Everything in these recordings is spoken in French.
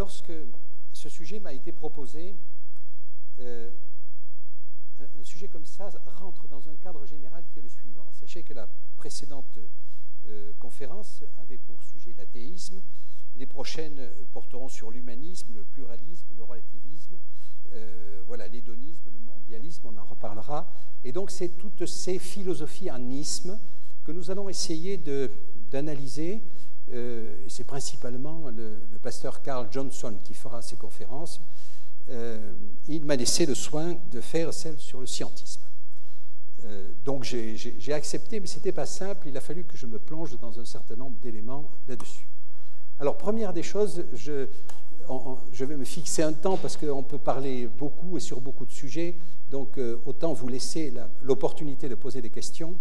lorsque ce sujet m'a été proposé, un sujet comme ça rentre dans un cadre général qui est le suivant. Sachez que la précédente conférence avait pour sujet l'athéisme. Les prochaines porteront sur l'humanisme, le pluralisme, le relativisme, voilà, l'hédonisme, le mondialisme, on en reparlera. Et donc c'est toutes ces philosophies en isme que nous allons essayer d'analyser. C'est principalement le pasteur Carl Johnson qui fera ces conférences. Il m'a laissé le soin de faire celle sur le scientisme. Donc j'ai accepté, mais ce n'était pas simple, il a fallu que je me plonge dans un certain nombre d'éléments là-dessus. Alors, première des choses, je vais me fixer un temps parce qu'on peut parler beaucoup et sur beaucoup de sujets, donc autant vous laisser l'opportunité de poser des questions.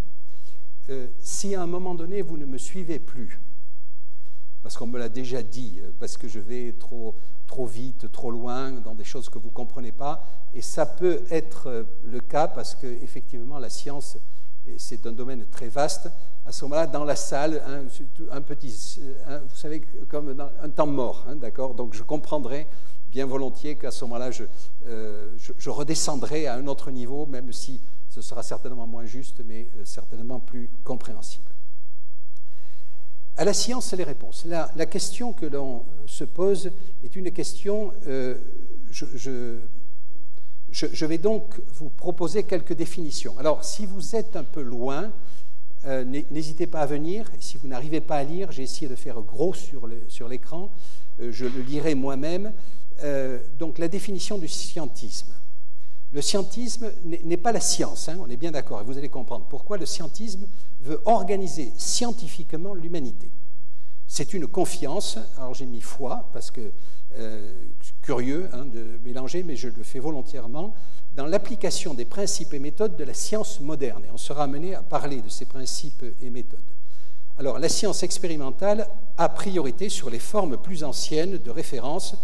Si à un moment donné, vous ne me suivez plus, parce qu'on me l'a déjà dit, parce que je vais trop vite, trop loin, dans des choses que vous ne comprenez pas, et ça peut être le cas parce qu'effectivement, la science, c'est un domaine très vaste. À ce moment-là, dans la salle, vous savez, comme dans un temps mort, hein, d'accord? Donc je comprendrai bien volontiers qu'à ce moment-là, je redescendrai à un autre niveau, même si ce sera certainement moins juste, mais certainement plus compréhensible. À la science, les réponses. La question que l'on se pose est une question... Je vais donc vous proposer quelques définitions. Alors, si vous êtes un peu loin, n'hésitez pas à venir. Si vous n'arrivez pas à lire, j'ai essayé de faire gros sur l'écran. Je le lirai moi-même. Donc, la définition du scientisme. Le scientisme n'est pas la science, hein, on est bien d'accord, et vous allez comprendre pourquoi le scientisme veut organiser scientifiquement l'humanité. C'est une confiance, alors j'ai mis foi, parce que curieux hein, de mélanger, mais je le fais volontairement, dans l'application des principes et méthodes de la science moderne. Et on sera amené à parler de ces principes et méthodes. Alors, la science expérimentale a priorité sur les formes plus anciennes de référence,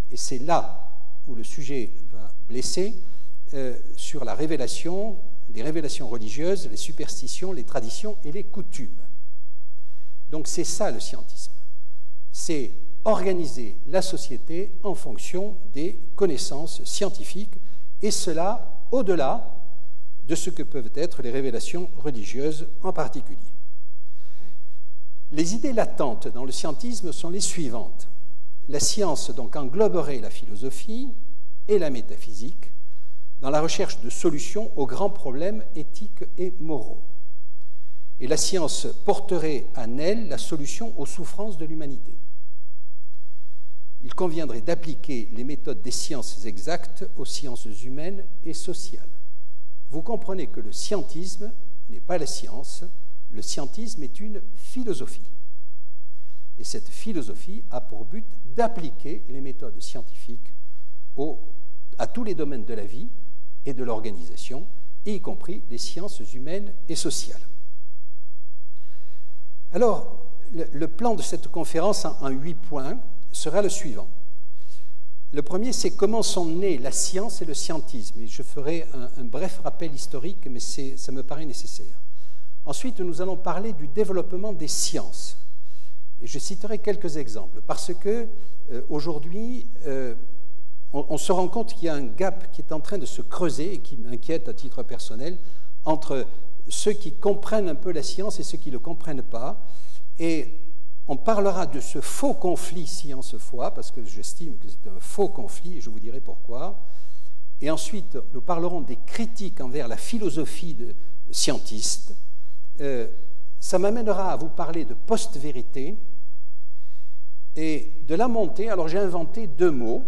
et c'est là où le sujet va blesser, sur la révélation, les révélations religieuses, les superstitions, les traditions et les coutumes. Donc c'est ça le scientisme. C'est organiser la société en fonction des connaissances scientifiques, et cela au-delà de ce que peuvent être les révélations religieuses en particulier. Les idées latentes dans le scientisme sont les suivantes. La science donc engloberait la philosophie et la métaphysique dans la recherche de solutions aux grands problèmes éthiques et moraux. Et la science porterait en elle la solution aux souffrances de l'humanité. Il conviendrait d'appliquer les méthodes des sciences exactes aux sciences humaines et sociales. Vous comprenez que le scientisme n'est pas la science, le scientisme est une philosophie. Et cette philosophie a pour but d'appliquer les méthodes scientifiques à tous les domaines de la vie et de l'organisation, y compris les sciences humaines et sociales. Alors, le plan de cette conférence en 8 points sera le suivant. Le premier, c'est comment sont nés la science et le scientisme. Et je ferai un bref rappel historique, mais ça me paraît nécessaire. Ensuite, nous allons parler du développement des sciences. Et je citerai quelques exemples, parce que aujourd'hui, on se rend compte qu'il y a un gap qui est en train de se creuser et qui m'inquiète à titre personnel entre ceux qui comprennent un peu la science et ceux qui ne le comprennent pas. Et on parlera de ce faux conflit science-foi, parce que j'estime que c'est un faux conflit, et je vous dirai pourquoi. Et ensuite, nous parlerons des critiques envers la philosophie scientiste. Ça m'amènera à vous parler de post-vérité et de la montée. Alors j'ai inventé 2 mots.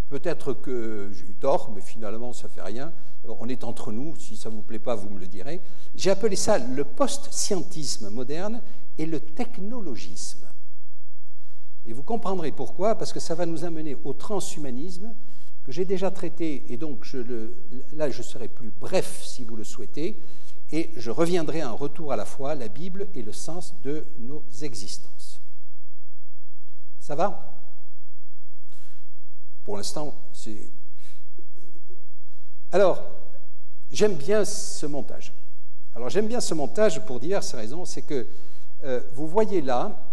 Peut-être que j'ai eu tort, mais finalement, ça ne fait rien. On est entre nous, si ça ne vous plaît pas, vous me le direz. J'ai appelé ça le post-scientisme moderne et le technologisme. Et vous comprendrez pourquoi, parce que ça va nous amener au transhumanisme, que j'ai déjà traité, et donc là, je serai plus bref si vous le souhaitez, et je reviendrai à un retour à la fois, la Bible et le sens de nos existences. Ça va ? Pour l'instant, c'est... Alors, j'aime bien ce montage. Alors, j'aime bien ce montage pour diverses raisons. C'est que vous voyez là,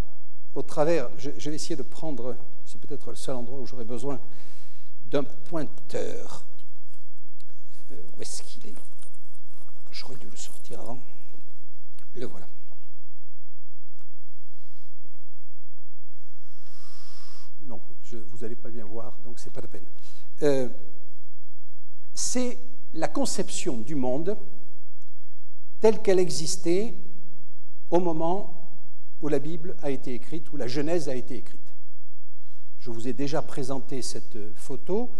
au travers... Je vais essayer de prendre... c'est peut-être le seul endroit où j'aurais besoin d'un pointeur. Où est-ce qu'il est? J'aurais dû le sortir avant. Le voilà. Non, vous n'allez pas bien voir, donc c'est pas la peine. C'est la conception du monde telle qu'elle existait au moment où la Bible a été écrite, où la Genèse a été écrite. Je vous ai déjà présenté cette photo,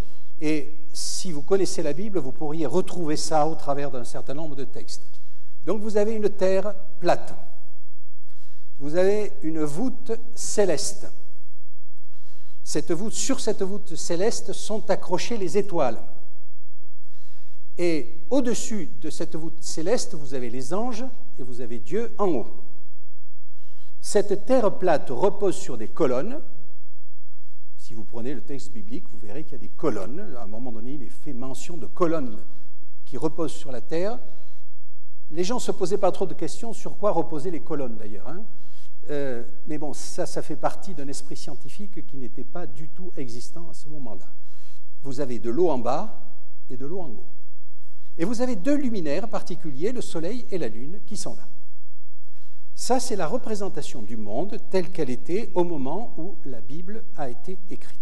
et si vous connaissez la Bible, vous pourriez retrouver ça au travers d'un certain nombre de textes. Donc vous avez une terre plate, vous avez une voûte céleste. Sur cette voûte céleste sont accrochées les étoiles. Et au-dessus de cette voûte céleste, vous avez les anges et vous avez Dieu en haut. Cette terre plate repose sur des colonnes. Si vous prenez le texte biblique, vous verrez qu'il y a des colonnes. À un moment donné, il est fait mention de colonnes qui reposent sur la terre. Les gens ne se posaient pas trop de questions sur quoi reposaient les colonnes, d'ailleurs. Mais bon, ça fait partie d'un esprit scientifique qui n'était pas du tout existant à ce moment-là. Vous avez de l'eau en bas et de l'eau en haut. Et vous avez deux luminaires particuliers, le soleil et la lune, qui sont là. Ça, c'est la représentation du monde telle qu'elle était au moment où la Bible a été écrite.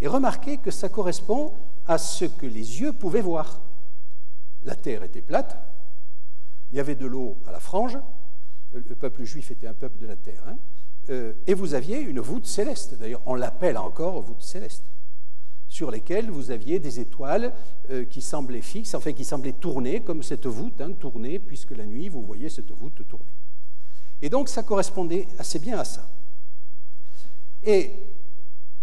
Et remarquez que ça correspond à ce que les yeux pouvaient voir. La terre était plate, il y avait de l'eau à la frange, le peuple juif était un peuple de la terre, et vous aviez une voûte céleste, d'ailleurs on l'appelle encore voûte céleste, sur lesquelles vous aviez des étoiles qui semblaient fixes, enfin qui semblaient tourner, comme cette voûte, tourner, puisque la nuit vous voyez cette voûte tourner. Et donc ça correspondait assez bien à ça. Et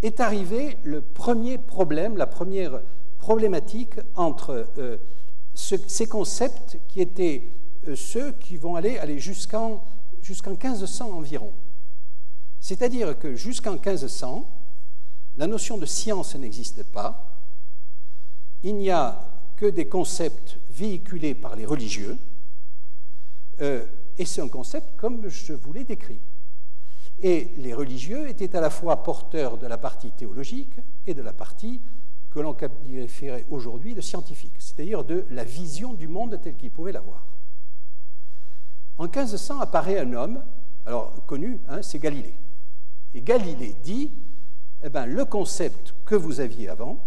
est arrivé le premier problème, la première problématique entre ces concepts qui étaient ceux qui vont aller jusqu'en 1500 environ. C'est-à-dire que jusqu'en 1500, la notion de science n'existe pas, il n'y a que des concepts véhiculés par les religieux, et c'est un concept comme je vous l'ai décrit. Et les religieux étaient à la fois porteurs de la partie théologique et de la partie que l'on qualifierait aujourd'hui de scientifique, c'est-à-dire de la vision du monde tel qu'il pouvait l'avoir. En 1500 apparaît un homme, alors connu, c'est Galilée. Et Galilée dit, eh bien, le concept que vous aviez avant,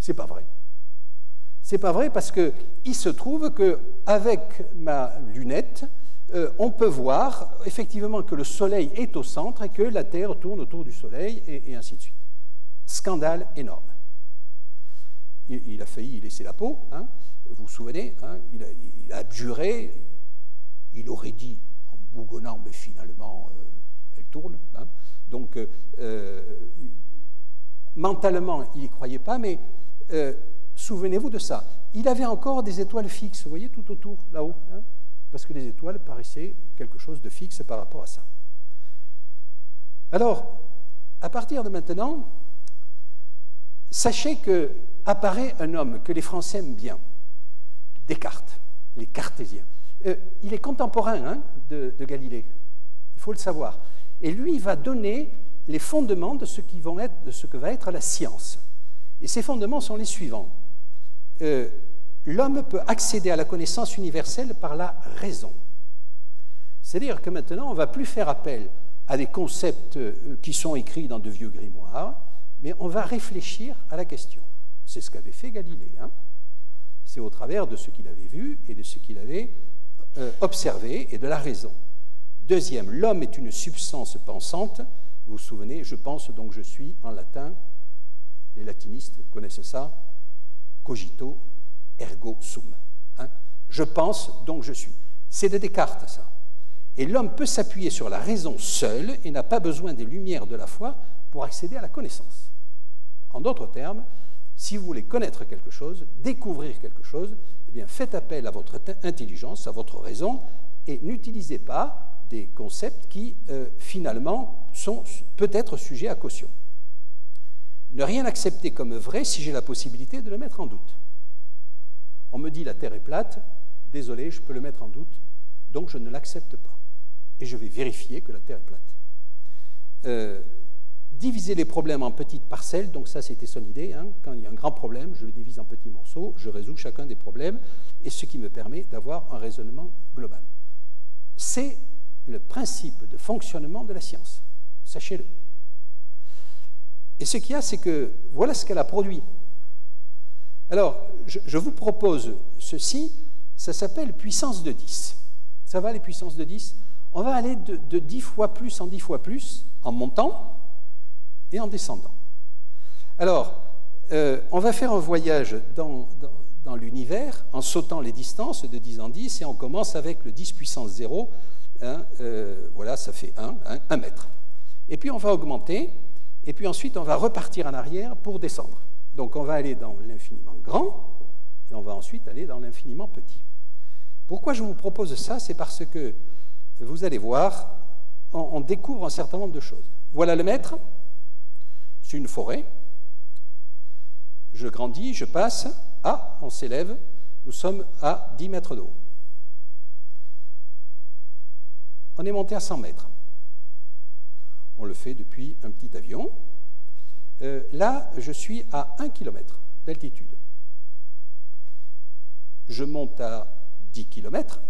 c'est pas vrai. C'est pas vrai parce qu'il se trouve qu'avec ma lunette, on peut voir effectivement que le Soleil est au centre et que la Terre tourne autour du Soleil et ainsi de suite. Scandale énorme. Il a failli y laisser la peau, vous vous souvenez, il a abjuré, il aurait dit en bougonnant, mais finalement, elle tourne. Donc, mentalement, il n'y croyait pas, mais souvenez-vous de ça. Il avait encore des étoiles fixes, vous voyez, tout autour, là-haut, parce que les étoiles paraissaient quelque chose de fixe par rapport à ça. Alors, à partir de maintenant, sachez qu'apparaît un homme que les Français aiment bien, Descartes, les cartésiens. Il est contemporain de Galilée, il faut le savoir. Et lui, il va donner les fondements de ce que va être la science. Et ces fondements sont les suivants. L'homme peut accéder à la connaissance universelle par la raison. C'est-à-dire que maintenant, on ne va plus faire appel à des concepts qui sont écrits dans de vieux grimoires, mais on va réfléchir à la question. C'est ce qu'avait fait Galilée. C'est au travers de ce qu'il avait vu et de ce qu'il avait observé et de la raison. Deuxième, l'homme est une substance pensante. Vous vous souvenez, je pense donc je suis en latin. Les latinistes connaissent ça. Cogito ergo sum. Je pense donc je suis. C'est de Descartes ça. Et l'homme peut s'appuyer sur la raison seule et n'a pas besoin des lumières de la foi pour accéder à la connaissance. En d'autres termes, si vous voulez connaître quelque chose, découvrir quelque chose, eh bien faites appel à votre intelligence, à votre raison, et n'utilisez pas des concepts qui, finalement, sont peut-être sujets à caution. Ne rien accepter comme vrai si j'ai la possibilité de le mettre en doute. On me dit la Terre est plate, désolé, je peux le mettre en doute, donc je ne l'accepte pas. Et je vais vérifier que la Terre est plate. diviser les problèmes en petites parcelles, donc ça c'était son idée, hein. Quand il y a un grand problème, je le divise en petits morceaux, je résous chacun des problèmes, et ce qui me permet d'avoir un raisonnement global. C'est le principe de fonctionnement de la science, sachez-le. Et ce qu'il y a, c'est que voilà ce qu'elle a produit. Alors, je vous propose ceci, ça s'appelle puissance de 10. Ça va les puissances de 10? On va aller de 10 fois plus en 10 fois plus, en montant et en descendant. Alors, on va faire un voyage dans l'univers en sautant les distances de 10 en 10, et on commence avec le 10 puissance 0. Hein, voilà, ça fait 1 mètre. Et puis on va augmenter, et puis ensuite on va repartir en arrière pour descendre. Donc on va aller dans l'infiniment grand, et on va ensuite aller dans l'infiniment petit. Pourquoi je vous propose ça? C'est parce que, vous allez voir, on découvre un certain nombre de choses. Voilà le mètre, c'est une forêt. Je grandis, je passe, on s'élève, nous sommes à 10 mètres de haut. On est monté à 100 mètres. On le fait depuis un petit avion. Là, je suis à 1 km d'altitude. Je monte à 10 km.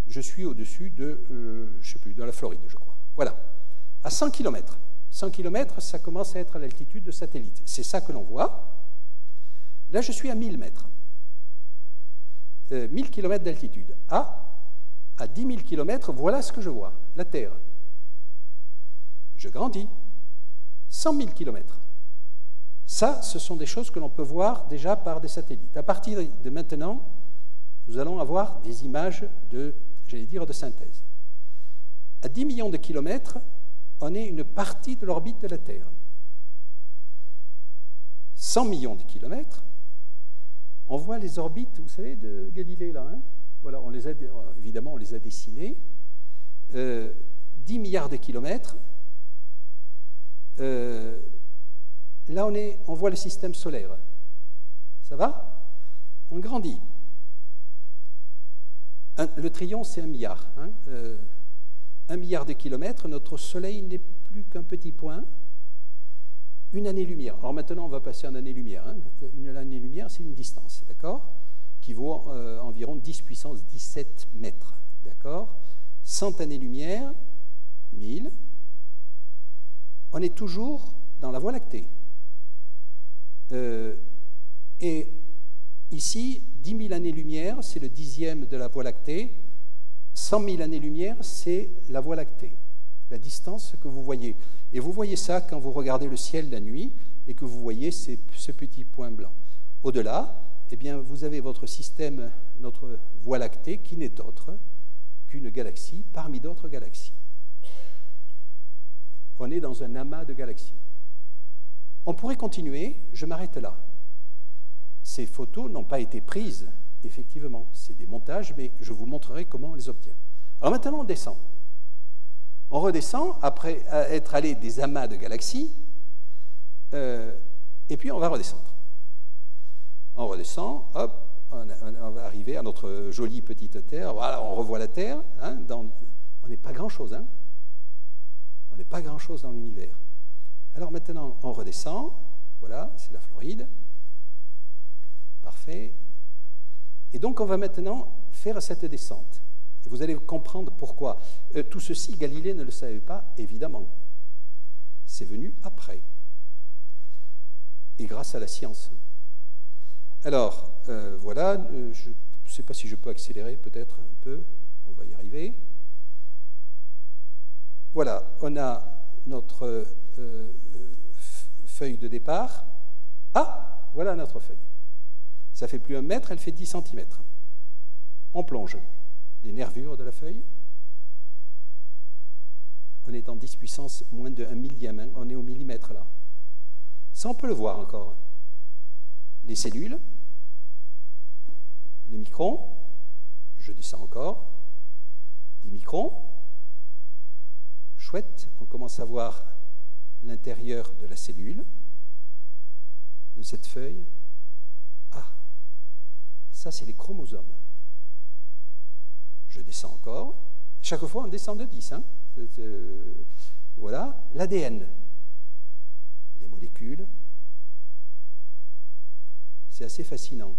Je suis au-dessus de, je ne sais plus, de la Floride, je crois. Voilà. À 100 km. 100 km, ça commence à être à l'altitude de satellite. C'est ça que l'on voit. Là, je suis à 1000 mètres. 1000 km d'altitude. À 10 000 km, voilà ce que je vois, la Terre. Je grandis. 100 000 km. Ça, ce sont des choses que l'on peut voir déjà par des satellites. À partir de maintenant, nous allons avoir des images de, j'allais dire, de synthèse. À 10 millions de kilomètres, on est une partie de l'orbite de la Terre. 100 millions de kilomètres, on voit les orbites, vous savez, de Galilée, là. Hein, voilà, évidemment, on les a dessinées. 10 milliards de kilomètres. Là, on voit le système solaire. Ça va? On grandit. Le trillon, c'est 1 milliard. Hein, 1 milliard de kilomètres, notre Soleil n'est plus qu'un petit point. Une année-lumière. Alors maintenant, on va passer en année-lumière. Hein. Une année-lumière, c'est une distance, d'accord? Qui vaut environ 10 puissance 17 mètres, d'accord? 100 années-lumière, 1000. On est toujours dans la Voie lactée. Et ici, 10 000 années-lumière, c'est le 10e de la Voie lactée. 100 000 années-lumière, c'est la Voie lactée, la distance que vous voyez. Et vous voyez ça quand vous regardez le ciel la nuit et que vous voyez ce petit point blanc. Au-delà, eh bien, vous avez votre système, notre Voie lactée, qui n'est autre qu'une galaxie parmi d'autres galaxies. On est dans un amas de galaxies. On pourrait continuer, je m'arrête là. Ces photos n'ont pas été prises, effectivement. C'est des montages, mais je vous montrerai comment on les obtient. Alors maintenant, on descend. On redescend, après être allé des amas de galaxies, et puis on va redescendre. On redescend, hop, on va arriver à notre jolie petite Terre. Voilà, on revoit la Terre. Hein, on n'est pas grand-chose, hein. On n'est pas grand-chose dans l'univers. Alors maintenant, on redescend. Voilà, c'est la Floride. Parfait. Et donc, on va maintenant faire cette descente. Et vous allez comprendre pourquoi. Tout ceci, Galilée ne le savait pas, évidemment. C'est venu après. Et grâce à la science. Alors, voilà, je ne sais pas si je peux accélérer peut-être un peu. On va y arriver. Voilà, on a notre feuille de départ. Voilà notre feuille. Ça fait plus 1 mètre, elle fait 10 cm. On plonge les nervures de la feuille. On est en 10 puissance moins de 1 millième. Hein. On est au millimètre là. Ça, on peut le voir encore. Les cellules, les microns. Je descends encore. 10 microns. Chouette, on commence à voir l'intérieur de la cellule, de cette feuille. Ça, c'est les chromosomes. Je descends encore. Chaque fois, on descend de 10. Hein. Voilà, l'ADN, les molécules. C'est assez fascinant.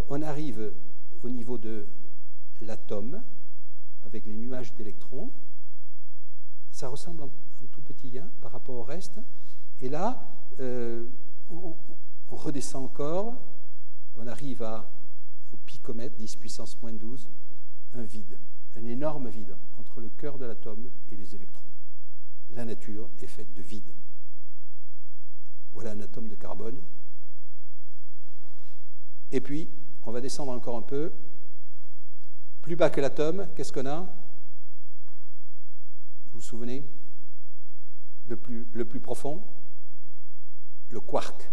On arrive au niveau de l'atome, avec les nuages d'électrons. Ça ressemble en tout petit par rapport au reste. Et là, on redescend encore, on arrive au picomètre, 10 puissance moins 12, un vide, un énorme vide entre le cœur de l'atome et les électrons. La nature est faite de vide. Voilà un atome de carbone. Et puis, on va descendre encore un peu. Plus bas que l'atome, qu'est-ce qu'on a? Vous vous souvenez? Le plus profond? Le quark.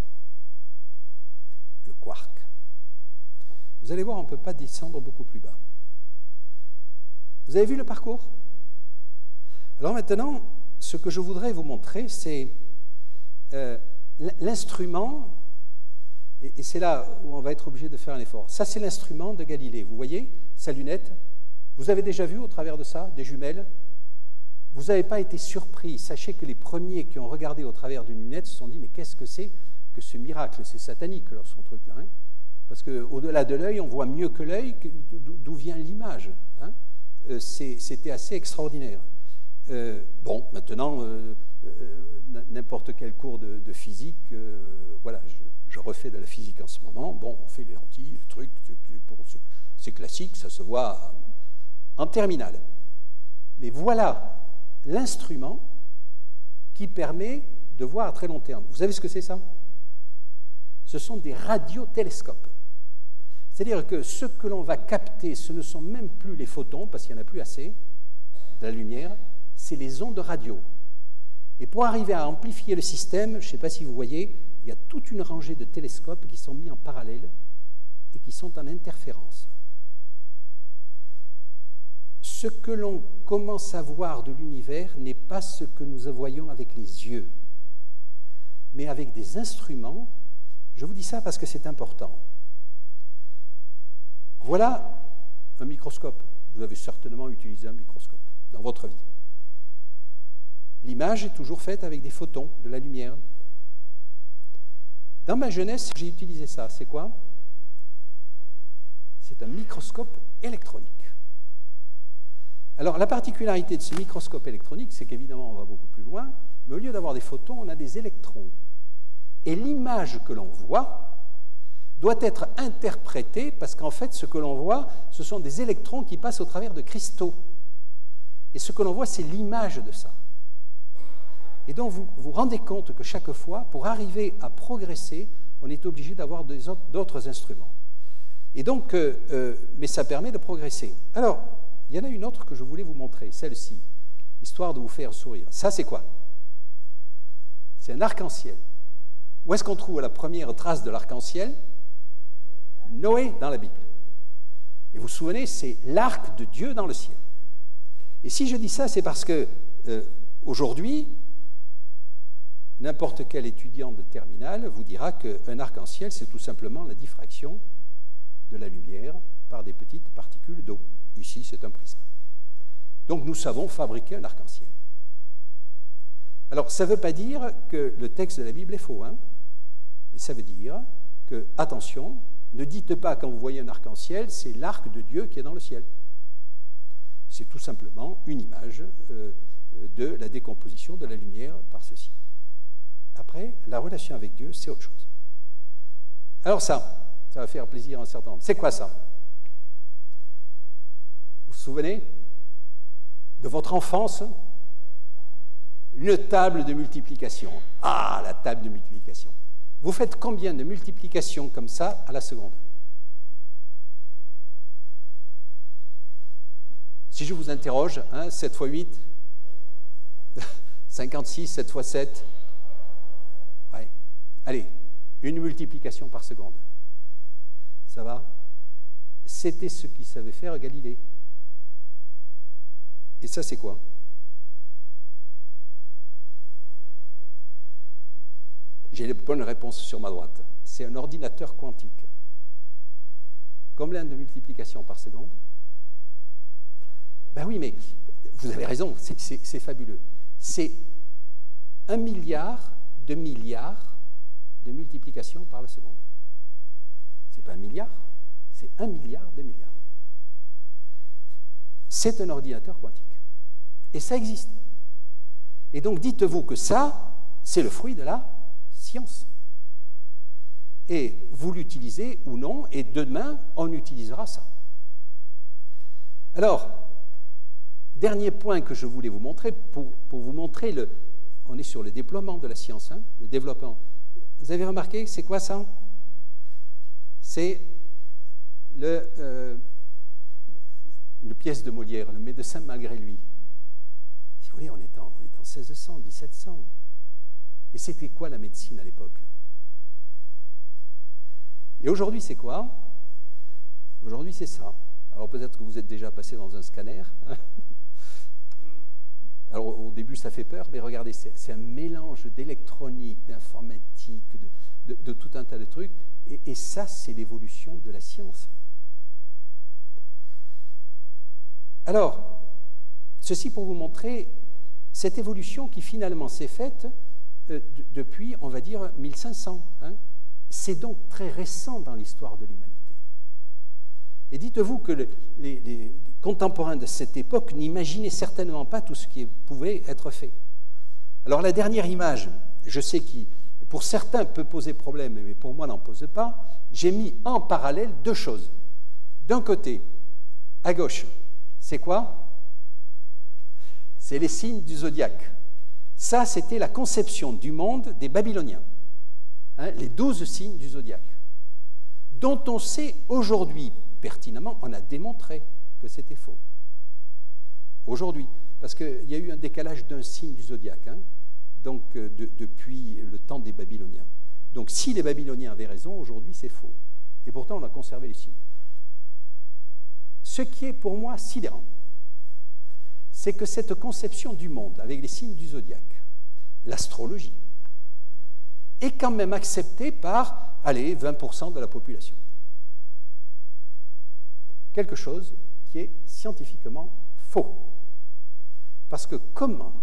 Le quark. Vous allez voir, on ne peut pas descendre beaucoup plus bas. Vous avez vu le parcours? Alors maintenant, ce que je voudrais vous montrer, c'est l'instrument, et c'est là où on va être obligé de faire un effort. Ça, c'est l'instrument de Galilée. Vous voyez, sa lunette. Vous avez déjà vu au travers de ça des jumelles? Vous n'avez pas été surpris. Sachez que les premiers qui ont regardé au travers d'une lunette se sont dit, mais qu'est-ce que c'est que ce miracle? C'est satanique, alors, son truc-là. Hein, parce qu'au-delà de l'œil, on voit mieux que l'œil. D'où vient l'image? Hein? C'était assez extraordinaire. Bon, maintenant, n'importe quel cours de physique, voilà, je refais de la physique en ce moment. Bon, on fait les lentilles, le truc, c'est classique, ça se voit en terminale. Mais voilà l'instrument qui permet de voir à très long terme. Vous savez ce que c'est ça? Ce sont des radiotélescopes. C'est-à-dire que ce que l'on va capter, ce ne sont même plus les photons, parce qu'il n'y en a plus assez, de la lumière, c'est les ondes radio. Et pour arriver à amplifier le système, je ne sais pas si vous voyez, il y a toute une rangée de télescopes qui sont mis en parallèle et qui sont en interférence. Ce que l'on commence à voir de l'univers n'est pas ce que nous voyons avec les yeux, mais avec des instruments. Je vous dis ça parce que c'est important. Voilà un microscope. Vous avez certainement utilisé un microscope dans votre vie. L'image est toujours faite avec des photons, de la lumière. Dans ma jeunesse, j'ai utilisé ça. C'est quoi? C'est un microscope électronique. Alors, la particularité de ce microscope électronique, c'est qu'évidemment, on va beaucoup plus loin, mais au lieu d'avoir des photons, on a des électrons. Et l'image que l'on voit doit être interprétée, parce qu'en fait, ce que l'on voit, ce sont des électrons qui passent au travers de cristaux. Et ce que l'on voit, c'est l'image de ça. Et donc, vous vous rendez compte que chaque fois, pour arriver à progresser, on est obligé d'avoir d'autres instruments. Et donc, mais ça permet de progresser. Alors, il y en a une autre que je voulais vous montrer, celle-ci, histoire de vous faire sourire. Ça, c'est quoi? C'est un arc-en-ciel. Où est-ce qu'on trouve la première trace de l'arc-en-ciel? Noé, dans la Bible. Et vous vous souvenez, c'est l'arc de Dieu dans le ciel. Et si je dis ça, c'est parce que aujourd'hui, n'importe quel étudiant de terminale vous dira qu'un arc-en-ciel, c'est tout simplement la diffraction de la lumière par des petites particules d'eau. Ici, c'est un prisme. Donc, nous savons fabriquer un arc-en-ciel. Alors, ça ne veut pas dire que le texte de la Bible est faux, hein, mais ça veut dire que, attention, ne dites pas quand vous voyez un arc-en-ciel, c'est l'arc de Dieu qui est dans le ciel. C'est tout simplement une image de la décomposition de la lumière par ceci. Après, la relation avec Dieu, c'est autre chose. Alors ça va faire plaisir à un certain nombre. C'est quoi ça? Vous vous souvenez de votre enfance? Une table de multiplication. Ah, la table de multiplication. Vous faites combien de multiplications comme ça à la seconde? Si je vous interroge, hein, 7 x 8, 56, 7 x 7, ouais. Allez, une multiplication par seconde. Ça va? C'était ce qu'il savait faire Galilée. Et ça, c'est quoi? J'ai les bonnes réponses sur ma droite. C'est un ordinateur quantique. Combien de multiplications par seconde? Ben oui, mais vous avez raison, c'est fabuleux. C'est 1 milliard de multiplications par la seconde. Ce n'est pas 1 milliard, c'est 1 milliard de milliards. C'est un ordinateur quantique. Et ça existe. Et donc dites-vous que ça, c'est le fruit de la science. Et vous l'utilisez ou non, et demain, on utilisera ça. Alors, dernier point que je voulais vous montrer, pour vous montrer, on est sur le déploiement de la science, hein, le développement. Vous avez remarqué, c'est quoi ça? C'est une pièce de Molière, le médecin malgré lui. Si vous voulez, on est en 1600, 1700. Et c'était quoi la médecine à l'époque? Et aujourd'hui, c'est quoi? Aujourd'hui, c'est ça. Alors peut-être que vous êtes déjà passé dans un scanner. Alors au début, ça fait peur, mais regardez, c'est un mélange d'électronique, d'informatique, de tout un tas de trucs. Et ça, c'est l'évolution de la science. Alors, ceci pour vous montrer cette évolution qui finalement s'est faite depuis, on va dire, 1500. Hein. C'est donc très récent dans l'histoire de l'humanité. Et dites-vous que les contemporains de cette époque n'imaginaient certainement pas tout ce qui pouvait être fait. Alors la dernière image, je sais qui, pour certains, peut poser problème, mais pour moi n'en pose pas, j'ai mis en parallèle deux choses. D'un côté, à gauche, c'est quoi? C'est les signes du zodiaque. Ça, c'était la conception du monde des Babyloniens. Hein, les 12 signes du zodiaque, dont on sait aujourd'hui pertinemment, on a démontré que c'était faux. Aujourd'hui, parce qu'il y a eu un décalage d'un signe du zodiaque, hein, donc depuis le temps des Babyloniens. Donc si les Babyloniens avaient raison, aujourd'hui c'est faux. Et pourtant on a conservé les signes. Ce qui est pour moi sidérant, c'est que cette conception du monde avec les signes du zodiaque, l'astrologie, est quand même acceptée par, allez, 20% de la population. Quelque chose qui est scientifiquement faux. Parce que comment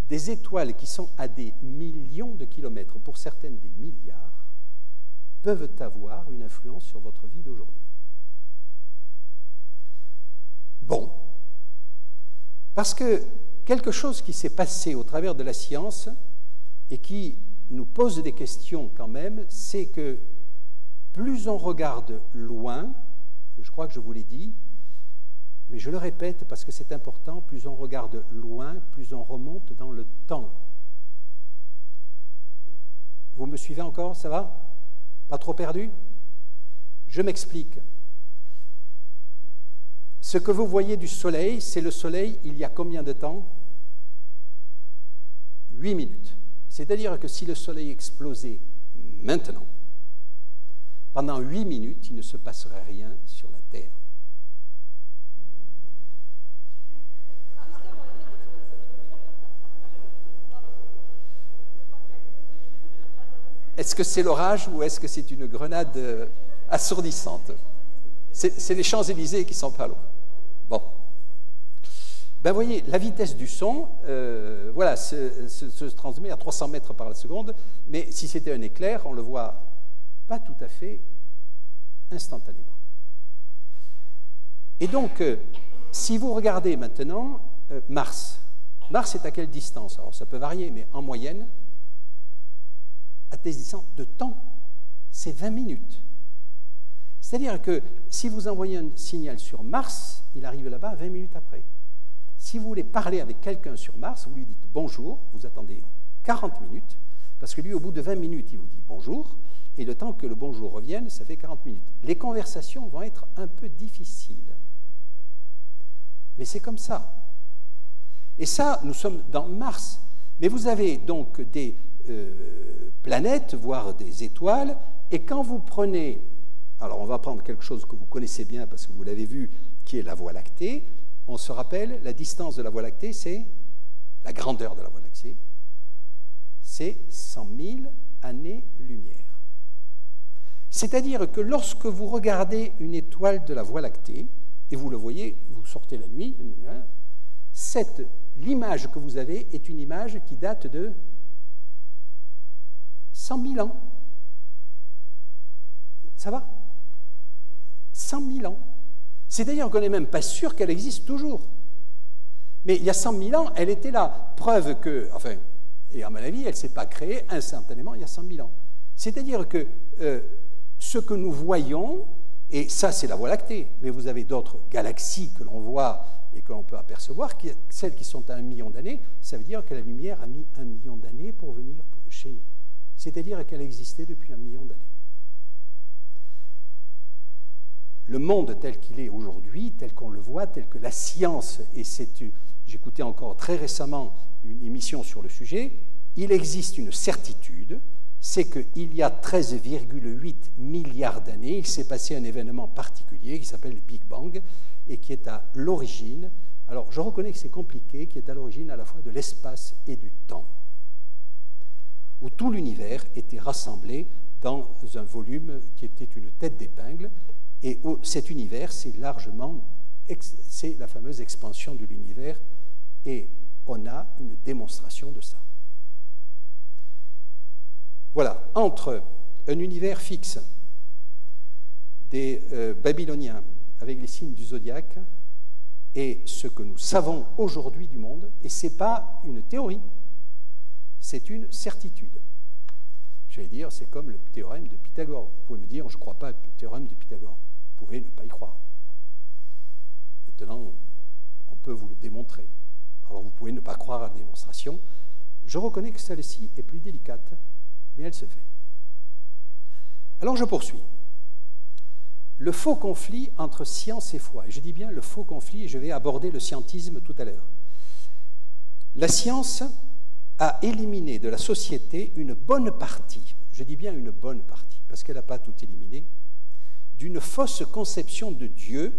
des étoiles qui sont à des millions de kilomètres, pour certaines des milliards, peuvent avoir une influence sur votre vie d'aujourd'hui? Bon, parce que quelque chose qui s'est passé au travers de la science et qui nous pose des questions quand même, c'est que plus on regarde loin, je crois que je vous l'ai dit, mais je le répète parce que c'est important, plus on regarde loin, plus on remonte dans le temps. Vous me suivez encore, ça va? Pas trop perdu? Je m'explique. Ce que vous voyez du soleil, c'est le soleil il y a combien de temps? 8 minutes. C'est-à-dire que si le soleil explosait maintenant, pendant 8 minutes, il ne se passerait rien sur la Terre. Est-ce que c'est l'orage ou est-ce que c'est une grenade assourdissante? C'est les Champs-Élysées qui sont pas loin. Bon. Ben, voyez, la vitesse du son, voilà, se transmet à 300 mètres par la seconde, mais si c'était un éclair, on le voit pas tout à fait instantanément. Et donc, si vous regardez maintenant Mars est à quelle distance? Alors ça peut varier, mais en moyenne, à quelle distance de temps? C'est 20 minutes. C'est-à-dire que si vous envoyez un signal sur Mars, il arrive là-bas 20 minutes après. Si vous voulez parler avec quelqu'un sur Mars, vous lui dites bonjour, vous attendez 40 minutes, parce que lui, au bout de 20 minutes, il vous dit bonjour, et le temps que le bonjour revienne, ça fait 40 minutes. Les conversations vont être un peu difficiles. Mais c'est comme ça. Et ça, nous sommes dans Mars. Mais vous avez donc des planètes, voire des étoiles, et quand vous prenez, alors on va prendre quelque chose que vous connaissez bien parce que vous l'avez vu, qui est la Voie lactée. On se rappelle, la distance de la Voie lactée, c'est la grandeur de la Voie lactée, c'est 100 000 années-lumière. C'est-à-dire que lorsque vous regardez une étoile de la Voie lactée, et vous le voyez, vous sortez la nuit, l'image que vous avez est une image qui date de 100 000 ans. Ça va? 100 000 ans. C'est-à-dire qu'on n'est même pas sûr qu'elle existe toujours. Mais il y a 100 000 ans, elle était là. Preuve que, enfin, et à mon avis, elle ne s'est pas créée instantanément il y a 100 000 ans. C'est-à-dire que ce que nous voyons, et ça c'est la Voie lactée, mais vous avez d'autres galaxies que l'on voit et que l'on peut apercevoir, celles qui sont à 1 million d'années, ça veut dire que la lumière a mis 1 million d'années pour venir chez nous. C'est-à-dire qu'elle existait depuis 1 million d'années. Le monde tel qu'il est aujourd'hui, tel qu'on le voit, tel que la science, et j'écoutais encore très récemment une émission sur le sujet, il existe une certitude, c'est qu'il y a 13,8 milliards d'années, il s'est passé un événement particulier qui s'appelle le Big Bang et qui est à l'origine, alors je reconnais que c'est compliqué, qui est à l'origine à la fois de l'espace et du temps, où tout l'univers était rassemblé dans un volume qui était une tête d'épingle. Et cet univers, c'est la fameuse expansion de l'univers, et on a une démonstration de ça. Voilà, entre un univers fixe des Babyloniens avec les signes du zodiaque et ce que nous savons aujourd'hui du monde, et ce n'est pas une théorie, c'est une certitude. J'allais dire, c'est comme le théorème de Pythagore. Vous pouvez me dire, je ne crois pas au théorème de Pythagore. Vous pouvez ne pas y croire. Maintenant, on peut vous le démontrer. Alors vous pouvez ne pas croire à la démonstration. Je reconnais que celle-ci est plus délicate, mais elle se fait. Alors je poursuis. Le faux conflit entre science et foi. Et je dis bien le faux conflit, et je vais aborder le scientisme tout à l'heure. La science a éliminé de la société une bonne partie, je dis bien une bonne partie, parce qu'elle n'a pas tout éliminé, d'une fausse conception de Dieu,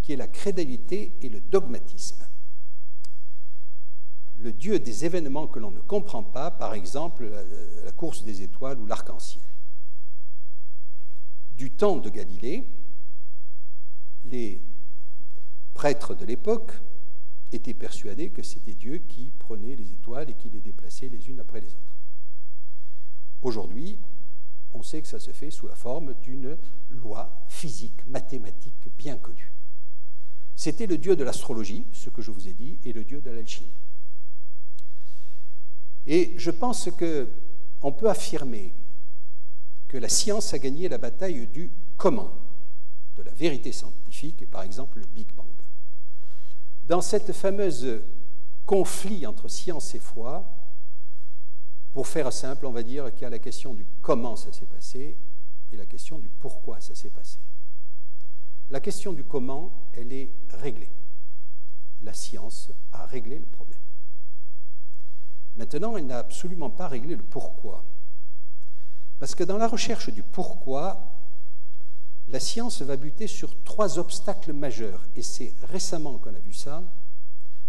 qui est la crédulité et le dogmatisme. Le Dieu des événements que l'on ne comprend pas, par exemple la course des étoiles ou l'arc-en-ciel. Du temps de Galilée, les prêtres de l'époque étaient persuadés que c'était Dieu qui prenait les étoiles et qui les déplaçait les unes après les autres. Aujourd'hui, on sait que ça se fait sous la forme d'une loi physique, mathématique bien connue. C'était le dieu de l'astrologie, ce que je vous ai dit, et le dieu de l'alchimie. Et je pense qu'on peut affirmer que la science a gagné la bataille du comment, de la vérité scientifique, et par exemple le Big Bang. Dans cette fameuse conflit entre science et foi, pour faire simple, on va dire qu'il y a la question du comment ça s'est passé et la question du pourquoi ça s'est passé. La question du comment, elle est réglée. La science a réglé le problème. Maintenant, elle n'a absolument pas réglé le pourquoi. Parce que dans la recherche du pourquoi, la science va buter sur 3 obstacles majeurs. Et c'est récemment qu'on a vu ça.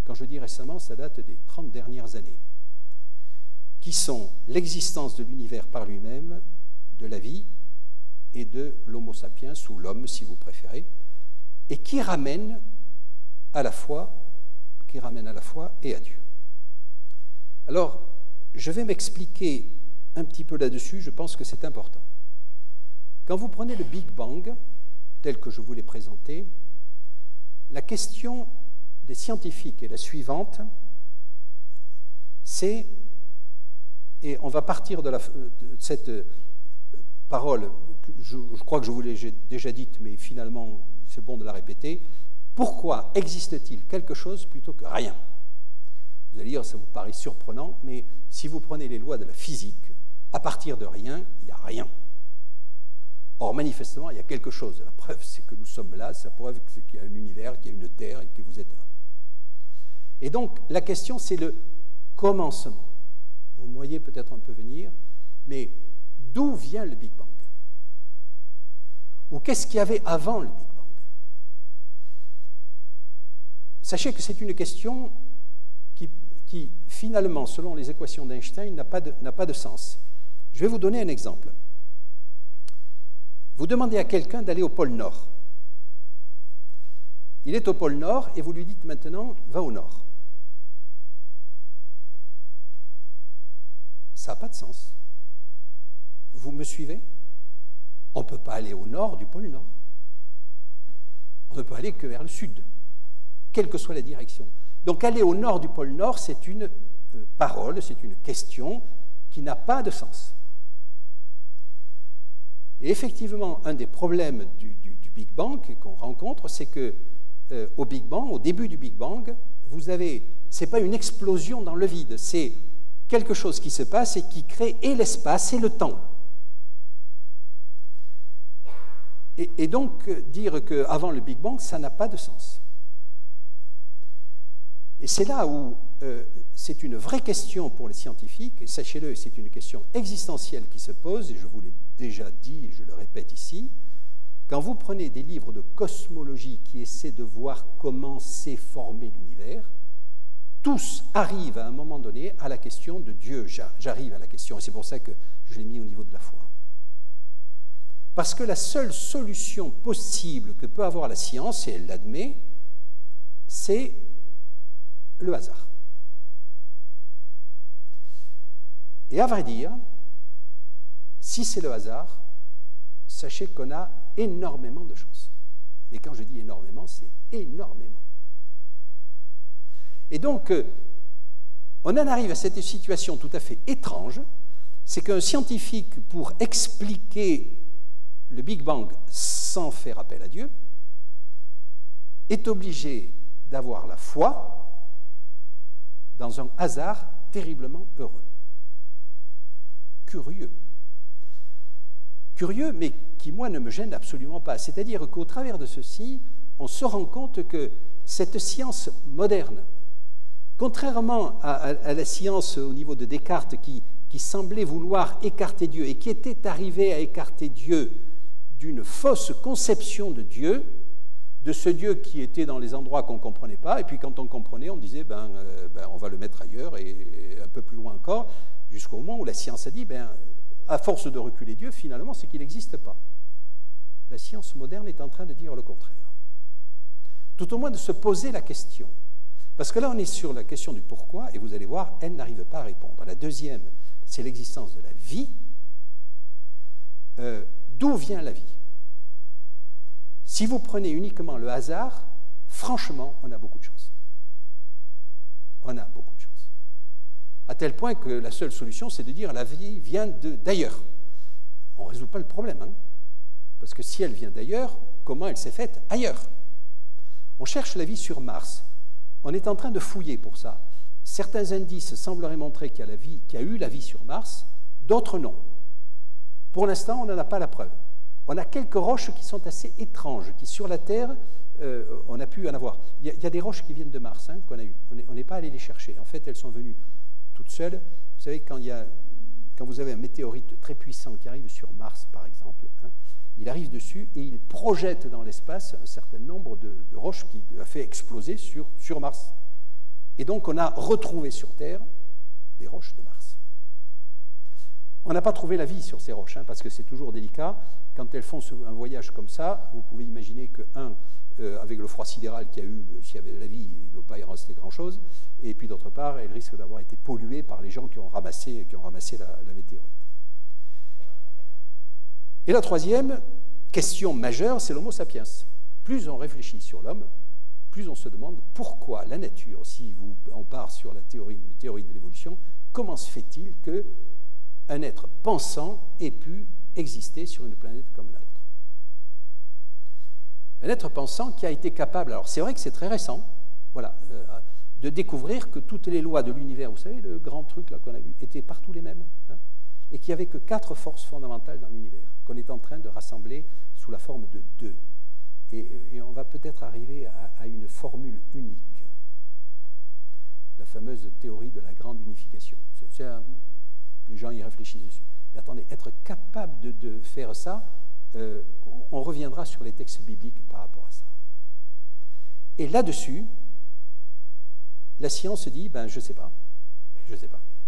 Quand je dis récemment, ça date des 30 dernières années. Qui sont l'existence de l'univers par lui-même, de la vie et de l'homo sapiens, ou l'homme si vous préférez, et qui ramènent à la foi et à Dieu. Alors, je vais m'expliquer un petit peu là-dessus, je pense que c'est important. Quand vous prenez le Big Bang, tel que je vous l'ai présenté, la question des scientifiques est la suivante, c'est, et on va partir de cette parole, je crois que je vous l'ai déjà dite, mais finalement c'est bon de la répéter, pourquoi existe-t-il quelque chose plutôt que rien? Vous allez dire, ça vous paraît surprenant, mais si vous prenez les lois de la physique, à partir de rien, il n'y a rien. Or, manifestement, il y a quelque chose. La preuve, c'est que nous sommes là, c'est la preuve qu'il y a un univers, qu'il y a une terre et que vous êtes là. Et donc, la question, c'est le commencement. Vous me voyez peut-être un peu venir, mais d'où vient le Big Bang? Ou qu'est-ce qu'il y avait avant le Big Bang? Sachez que c'est une question qui, finalement, selon les équations d'Einstein, n'a pas de sens. Je vais vous donner un exemple. Vous demandez à quelqu'un d'aller au pôle Nord. Il est au pôle Nord et vous lui dites maintenant, va au Nord. Ça n'a pas de sens. Vous me suivez? On ne peut pas aller au nord du pôle Nord. On ne peut aller que vers le sud, quelle que soit la direction. Donc aller au nord du pôle Nord, c'est une parole, c'est une question qui n'a pas de sens. Et effectivement, un des problèmes du Big Bang qu'on rencontre, c'est que au Big Bang, au début du Big Bang, c'est pas une explosion dans le vide, c'est quelque chose qui se passe et qui crée et l'espace et le temps. Et donc, dire qu'avant le Big Bang, ça n'a pas de sens. Et c'est là où c'est une vraie question pour les scientifiques, et sachez-le, c'est une question existentielle qui se pose, et je vous l'ai déjà dit, et je le répète ici, quand vous prenez des livres de cosmologie qui essaient de voir comment s'est formé l'univers, tous arrivent à un moment donné à la question de Dieu. J'arrive à la question, et c'est pour ça que je l'ai mis au niveau de la foi. Parce que la seule solution possible que peut avoir la science, et elle l'admet, c'est le hasard. Et à vrai dire, si c'est le hasard, sachez qu'on a énormément de chance. Mais quand je dis énormément, c'est énormément. Et donc, on en arrive à cette situation tout à fait étrange, c'est qu'un scientifique, pour expliquer le Big Bang sans faire appel à Dieu, est obligé d'avoir la foi dans un hasard terriblement heureux. Curieux. Curieux, mais qui, moi, ne me gêne absolument pas. C'est-à-dire qu'au travers de ceci, on se rend compte que cette science moderne, contrairement à la science au niveau de Descartes qui semblait vouloir écarter Dieu et qui était arrivée à écarter Dieu d'une fausse conception de Dieu, de ce Dieu qui était dans les endroits qu'on ne comprenait pas, et puis quand on comprenait, on disait on va le mettre ailleurs, et un peu plus loin encore, jusqu'au moment où la science a dit à force de reculer Dieu, finalement, c'est qu'il n'existe pas. La science moderne est en train de dire le contraire. Tout au moins de se poser la question. Parce que là, on est sur la question du pourquoi, et vous allez voir, elle n'arrive pas à répondre. La deuxième, c'est l'existence de la vie. D'où vient la vie? Si vous prenez uniquement le hasard, franchement, on a beaucoup de chance. On a beaucoup de chance. À tel point que la seule solution, c'est de dire la vie vient d'ailleurs. On ne résout pas le problème, hein, parce que si elle vient d'ailleurs, comment elle s'est faite ailleurs? On cherche la vie sur Mars. On est en train de fouiller pour ça. Certains indices sembleraient montrer qu'il y a eu la vie sur Mars, d'autres non. Pour l'instant, on n'en a pas la preuve. On a quelques roches qui sont assez étranges, qui sur la Terre, on a pu en avoir. Il y a des roches qui viennent de Mars, hein, qu'on a eues. On n'est pas allé les chercher. En fait, elles sont venues toutes seules. Vous savez, quand vous avez un météorite très puissant qui arrive sur Mars, par exemple, hein, il arrive dessus et il projette dans l'espace un certain nombre de roches qui a fait exploser sur Mars. Et donc, on a retrouvé sur Terre des roches de Mars. On n'a pas trouvé la vie sur ces roches, hein, parce que c'est toujours délicat. Quand elles font un voyage comme ça, vous pouvez imaginer que, avec le froid sidéral qu'il y a eu, s'il y avait de la vie, il ne doit pas y rester grand-chose. Et puis, d'autre part, elles risquent d'avoir été polluées par les gens qui ont ramassé la météorite. Et la troisième question majeure, c'est l'homo sapiens. Plus on réfléchit sur l'homme, plus on se demande pourquoi la nature, si on part sur la théorie de l'évolution, comment se fait-il qu'un être pensant ait pu exister sur une planète comme la nôtre? Un être pensant qui a été capable, alors c'est vrai que c'est très récent, voilà, de découvrir que toutes les lois de l'univers, vous savez, le grand truc là qu'on a vu, étaient partout les mêmes, hein, et qu'il n'y avait que 4 forces fondamentales dans l'univers, qu'on est en train de rassembler sous la forme de 2. Et on va peut-être arriver à une formule unique, la fameuse théorie de la grande unification. Les gens y réfléchissent dessus. Mais attendez, être capable de faire ça, on reviendra sur les textes bibliques par rapport à ça. Et là-dessus, la science dit, je ne sais pas.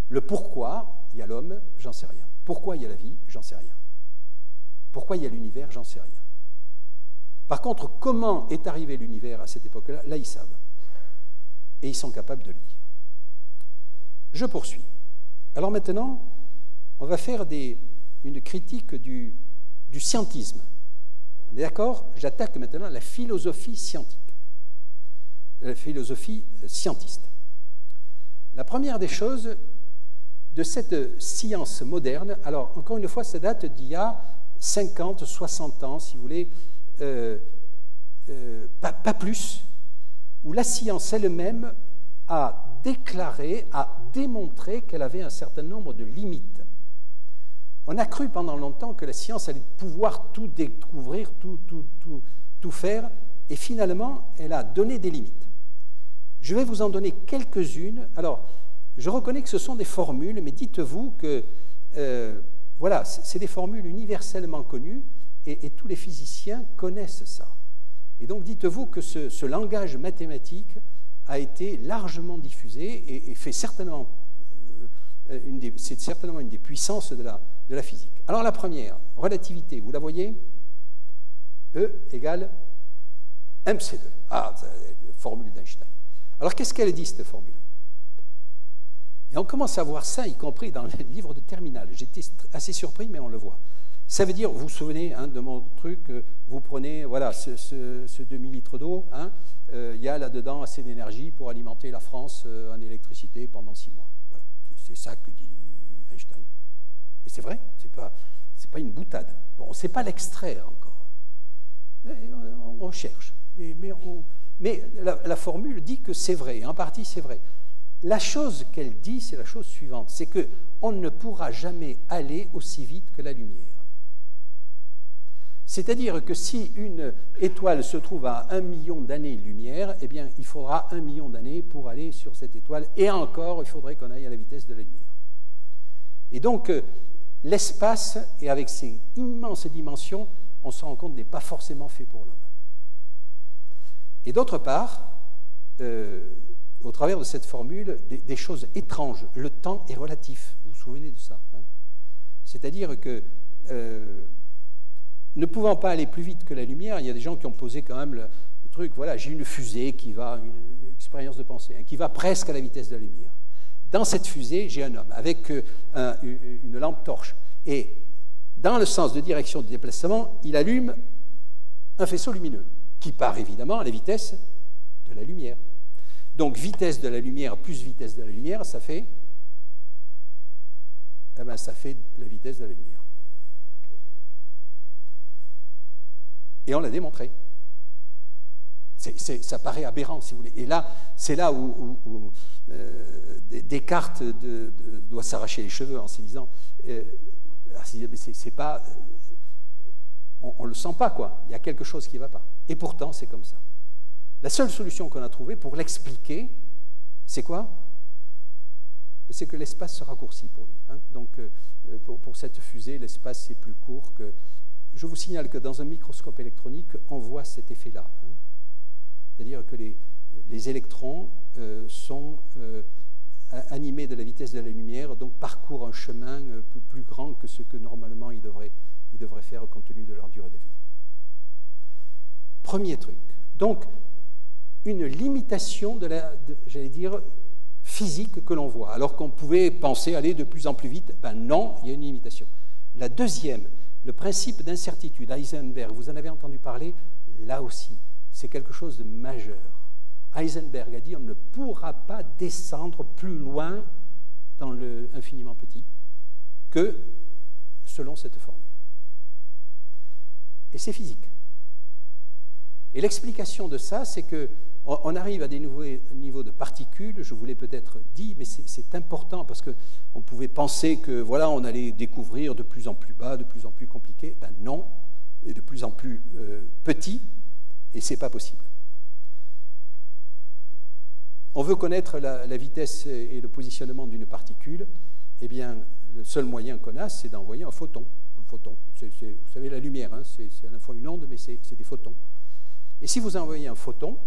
Le pourquoi il y a l'homme, j'en sais rien. Pourquoi il y a la vie, j'en sais rien. Pourquoi il y a l'univers, j'en sais rien. Par contre, comment est arrivé l'univers à cette époque-là, là, ils savent. Et ils sont capables de le dire. Je poursuis. Alors maintenant, on va faire des une critique du scientisme. On est d'accord? J'attaque maintenant la philosophie scientifique, la philosophie scientiste. La première des choses de cette science moderne, alors encore une fois, ça date d'il y a 50, 60 ans, si vous voulez, pas plus, où la science elle-même a déclaré, a démontré qu'elle avait un certain nombre de limites. On a cru pendant longtemps que la science allait pouvoir tout découvrir, tout faire, et finalement, elle a donné des limites. Je vais vous en donner quelques-unes. Alors, je reconnais que ce sont des formules, mais dites-vous que, voilà, c'est des formules universellement connues, et tous les physiciens connaissent ça. Et donc, dites-vous que ce langage mathématique a été largement diffusé et fait certainement, c'est certainement une des puissances de la physique. Alors, la première, relativité, vous la voyez? E égale mc2. Ah, formule d'Einstein. Alors, qu'est-ce qu'elle dit, cette formule? Et on commence à voir ça, y compris dans les livres de terminale. J'étais assez surpris, mais on le voit. Ça veut dire, vous vous souvenez de mon truc, vous prenez voilà, ce demi-litre d'eau, y a là-dedans assez d'énergie pour alimenter la France en électricité pendant 6 mois. Voilà. C'est ça que dit Einstein. Et c'est vrai, c'est pas une boutade. Bon, on ne sait pas l'extraire encore. On recherche. Mais la formule dit que c'est vrai, en partie c'est vrai. La chose qu'elle dit, c'est la chose suivante, c'est qu'on ne pourra jamais aller aussi vite que la lumière. C'est-à-dire que si une étoile se trouve à 1 million d'années-lumière, eh bien, il faudra 1 million d'années pour aller sur cette étoile, et encore, il faudrait qu'on aille à la vitesse de la lumière. Et donc, l'espace, et avec ses immenses dimensions, on se rend compte, n'est pas forcément fait pour l'homme. Et d'autre part, au travers de cette formule, des choses étranges. Le temps est relatif, vous vous souvenez de ça, hein? C'est-à-dire que, ne pouvant pas aller plus vite que la lumière, il y a des gens qui ont posé quand même le truc, voilà, j'ai une fusée qui va, une expérience de pensée, qui va presque à la vitesse de la lumière. Dans cette fusée, j'ai un homme avec une lampe torche. Et dans le sens de direction du déplacement, il allume un faisceau lumineux qui part évidemment à la vitesse de la lumière. Donc vitesse de la lumière plus vitesse de la lumière, ça fait, eh ben, ça fait la vitesse de la lumière. Et on l'a démontré. Ça paraît aberrant, si vous voulez. Et là, c'est là où Descartes doit s'arracher les cheveux en se disant, c'est pas, on le sent pas, quoi. Il y a quelque chose qui ne va pas. Et pourtant, c'est comme ça. La seule solution qu'on a trouvée pour l'expliquer, c'est quoi? C'est que l'espace se raccourcit pour lui. Hein. Donc, pour cette fusée, l'espace est plus court que... Je vous signale que dans un microscope électronique, on voit cet effet-là. Hein. C'est-à-dire que les électrons sont animés de la vitesse de la lumière, donc parcourent un chemin plus grand que ce que normalement ils devraient faire compte tenu de leur durée de vie. Premier truc. Donc, une limitation j'allais dire, physique que l'on voit, alors qu'on pouvait penser aller de plus en plus vite. Ben non, il y a une limitation. La deuxième, le principe d'incertitude, Heisenberg, vous en avez entendu parler, là aussi, c'est quelque chose de majeur. Heisenberg a dit on ne pourra pas descendre plus loin dans le infiniment petit que selon cette formule. Et c'est physique. Et l'explication de ça, c'est qu'on arrive à des niveaux de particules, je vous l'ai peut-être dit, mais c'est important parce qu'on pouvait penser que voilà, on allait découvrir de plus en plus bas, de plus en plus compliqué. Ben non, et de plus en plus petit, et ce n'est pas possible. On veut connaître la vitesse et le positionnement d'une particule, eh bien, le seul moyen qu'on a, c'est d'envoyer un photon. Un photon. Vous savez, la lumière, hein, c'est à la fois une onde, mais c'est des photons. Et si vous envoyez un photon,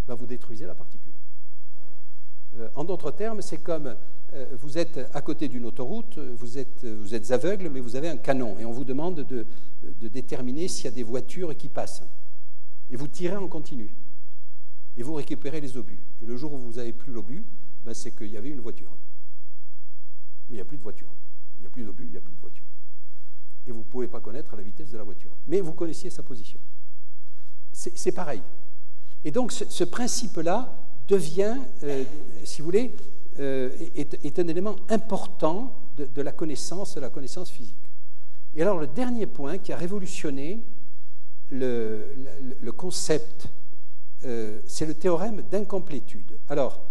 ben vous détruisez la particule. En d'autres termes, c'est comme vous êtes à côté d'une autoroute, vous êtes aveugle, mais vous avez un canon, et on vous demande de déterminer s'il y a des voitures qui passent. Et vous tirez en continu. Et vous récupérez les obus. Et le jour où vous n'avez plus l'obus, ben c'est qu'il y avait une voiture. Mais il n'y a plus de voiture. Il n'y a plus d'obus, il n'y a plus de voiture. et vous ne pouvez pas connaître la vitesse de la voiture. Mais vous connaissiez sa position. C'est pareil. Et donc ce principe-là devient, si vous voulez, est un élément important de la connaissance physique. Et alors le dernier point qui a révolutionné le concept, c'est le théorème d'incomplétude. Alors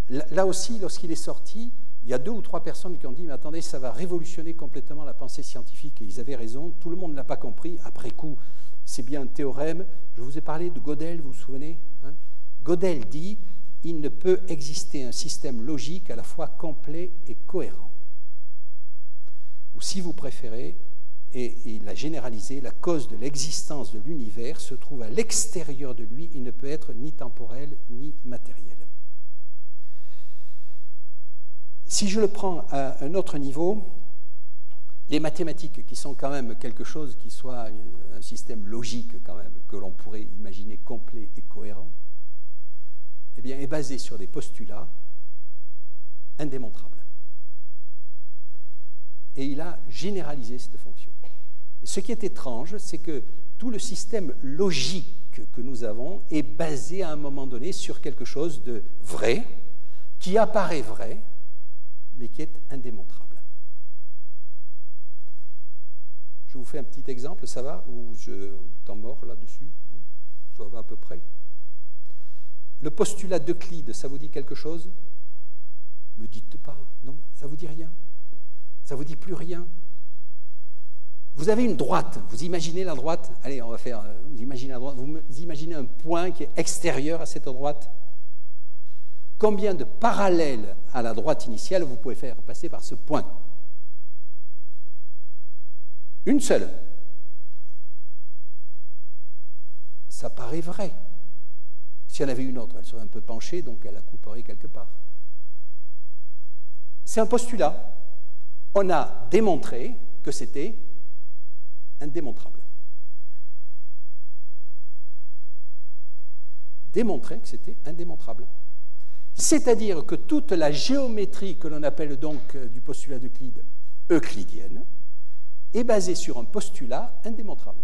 là aussi, lorsqu'il est sorti, il y a 2 ou 3 personnes qui ont dit « Mais attendez, ça va révolutionner complètement la pensée scientifique. » Et ils avaient raison, tout le monde ne l'a pas compris. Après coup, c'est bien un théorème. Je vous ai parlé de Gödel, vous vous souvenez, hein? Gödel dit « Il ne peut exister un système logique à la fois complet et cohérent. » Ou si vous préférez, et il a généralisé, la cause de l'existence de l'univers se trouve à l'extérieur de lui, il ne peut être ni temporel ni matériel. Si je le prends à un autre niveau, les mathématiques, qui sont quand même quelque chose qui soit un système logique quand même, que l'on pourrait imaginer complet et cohérent, eh bien, est basé sur des postulats indémontrables. Et il a généralisé cette fonction. Et ce qui est étrange, c'est que tout le système logique que nous avons est basé à un moment donné sur quelque chose de vrai, qui apparaît vrai, mais qui est indémontrable. Je vous fais un petit exemple, ça va? Ou je t'en mords là-dessus? Non? Ça va à peu près? Le postulat d'Euclide, ça vous dit quelque chose? Ne me dites pas, non, ça ne vous dit rien. Ça ne vous dit plus rien. Vous avez une droite, vous imaginez la droite? Allez, on va faire, vous imaginez la droite, vous imaginez un point qui est extérieur à cette droite? Combien de parallèles à la droite initiale vous pouvez faire passer par ce point? Une seule. Ça paraît vrai. S'il y en avait une autre, elle serait un peu penchée, donc elle la couperait quelque part. C'est un postulat. On a démontré que c'était indémontrable. Démontré que c'était indémontrable. C'est-à-dire que toute la géométrie que l'on appelle donc du postulat d'Euclide euclidienne est basée sur un postulat indémontrable.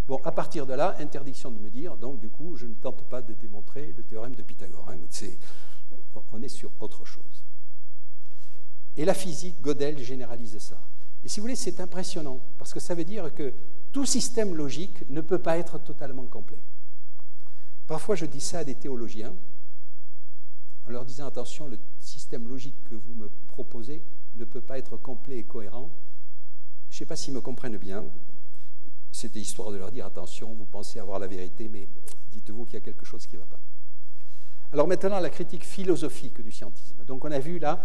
Bon, à partir de là, interdiction de me dire, donc du coup, je ne tente pas de démontrer le théorème de Pythagore. Hein, on est sur autre chose. Et la physique, Gödel généralise ça. Et si vous voulez, c'est impressionnant, parce que ça veut dire que tout système logique ne peut pas être totalement complet. Parfois, je dis ça à des théologiens, en leur disant, attention, le système logique que vous me proposez ne peut pas être complet et cohérent. Je ne sais pas s'ils me comprennent bien. C'était histoire de leur dire, attention, vous pensez avoir la vérité, mais dites-vous qu'il y a quelque chose qui ne va pas. Alors maintenant, la critique philosophique du scientisme. Donc on a vu là,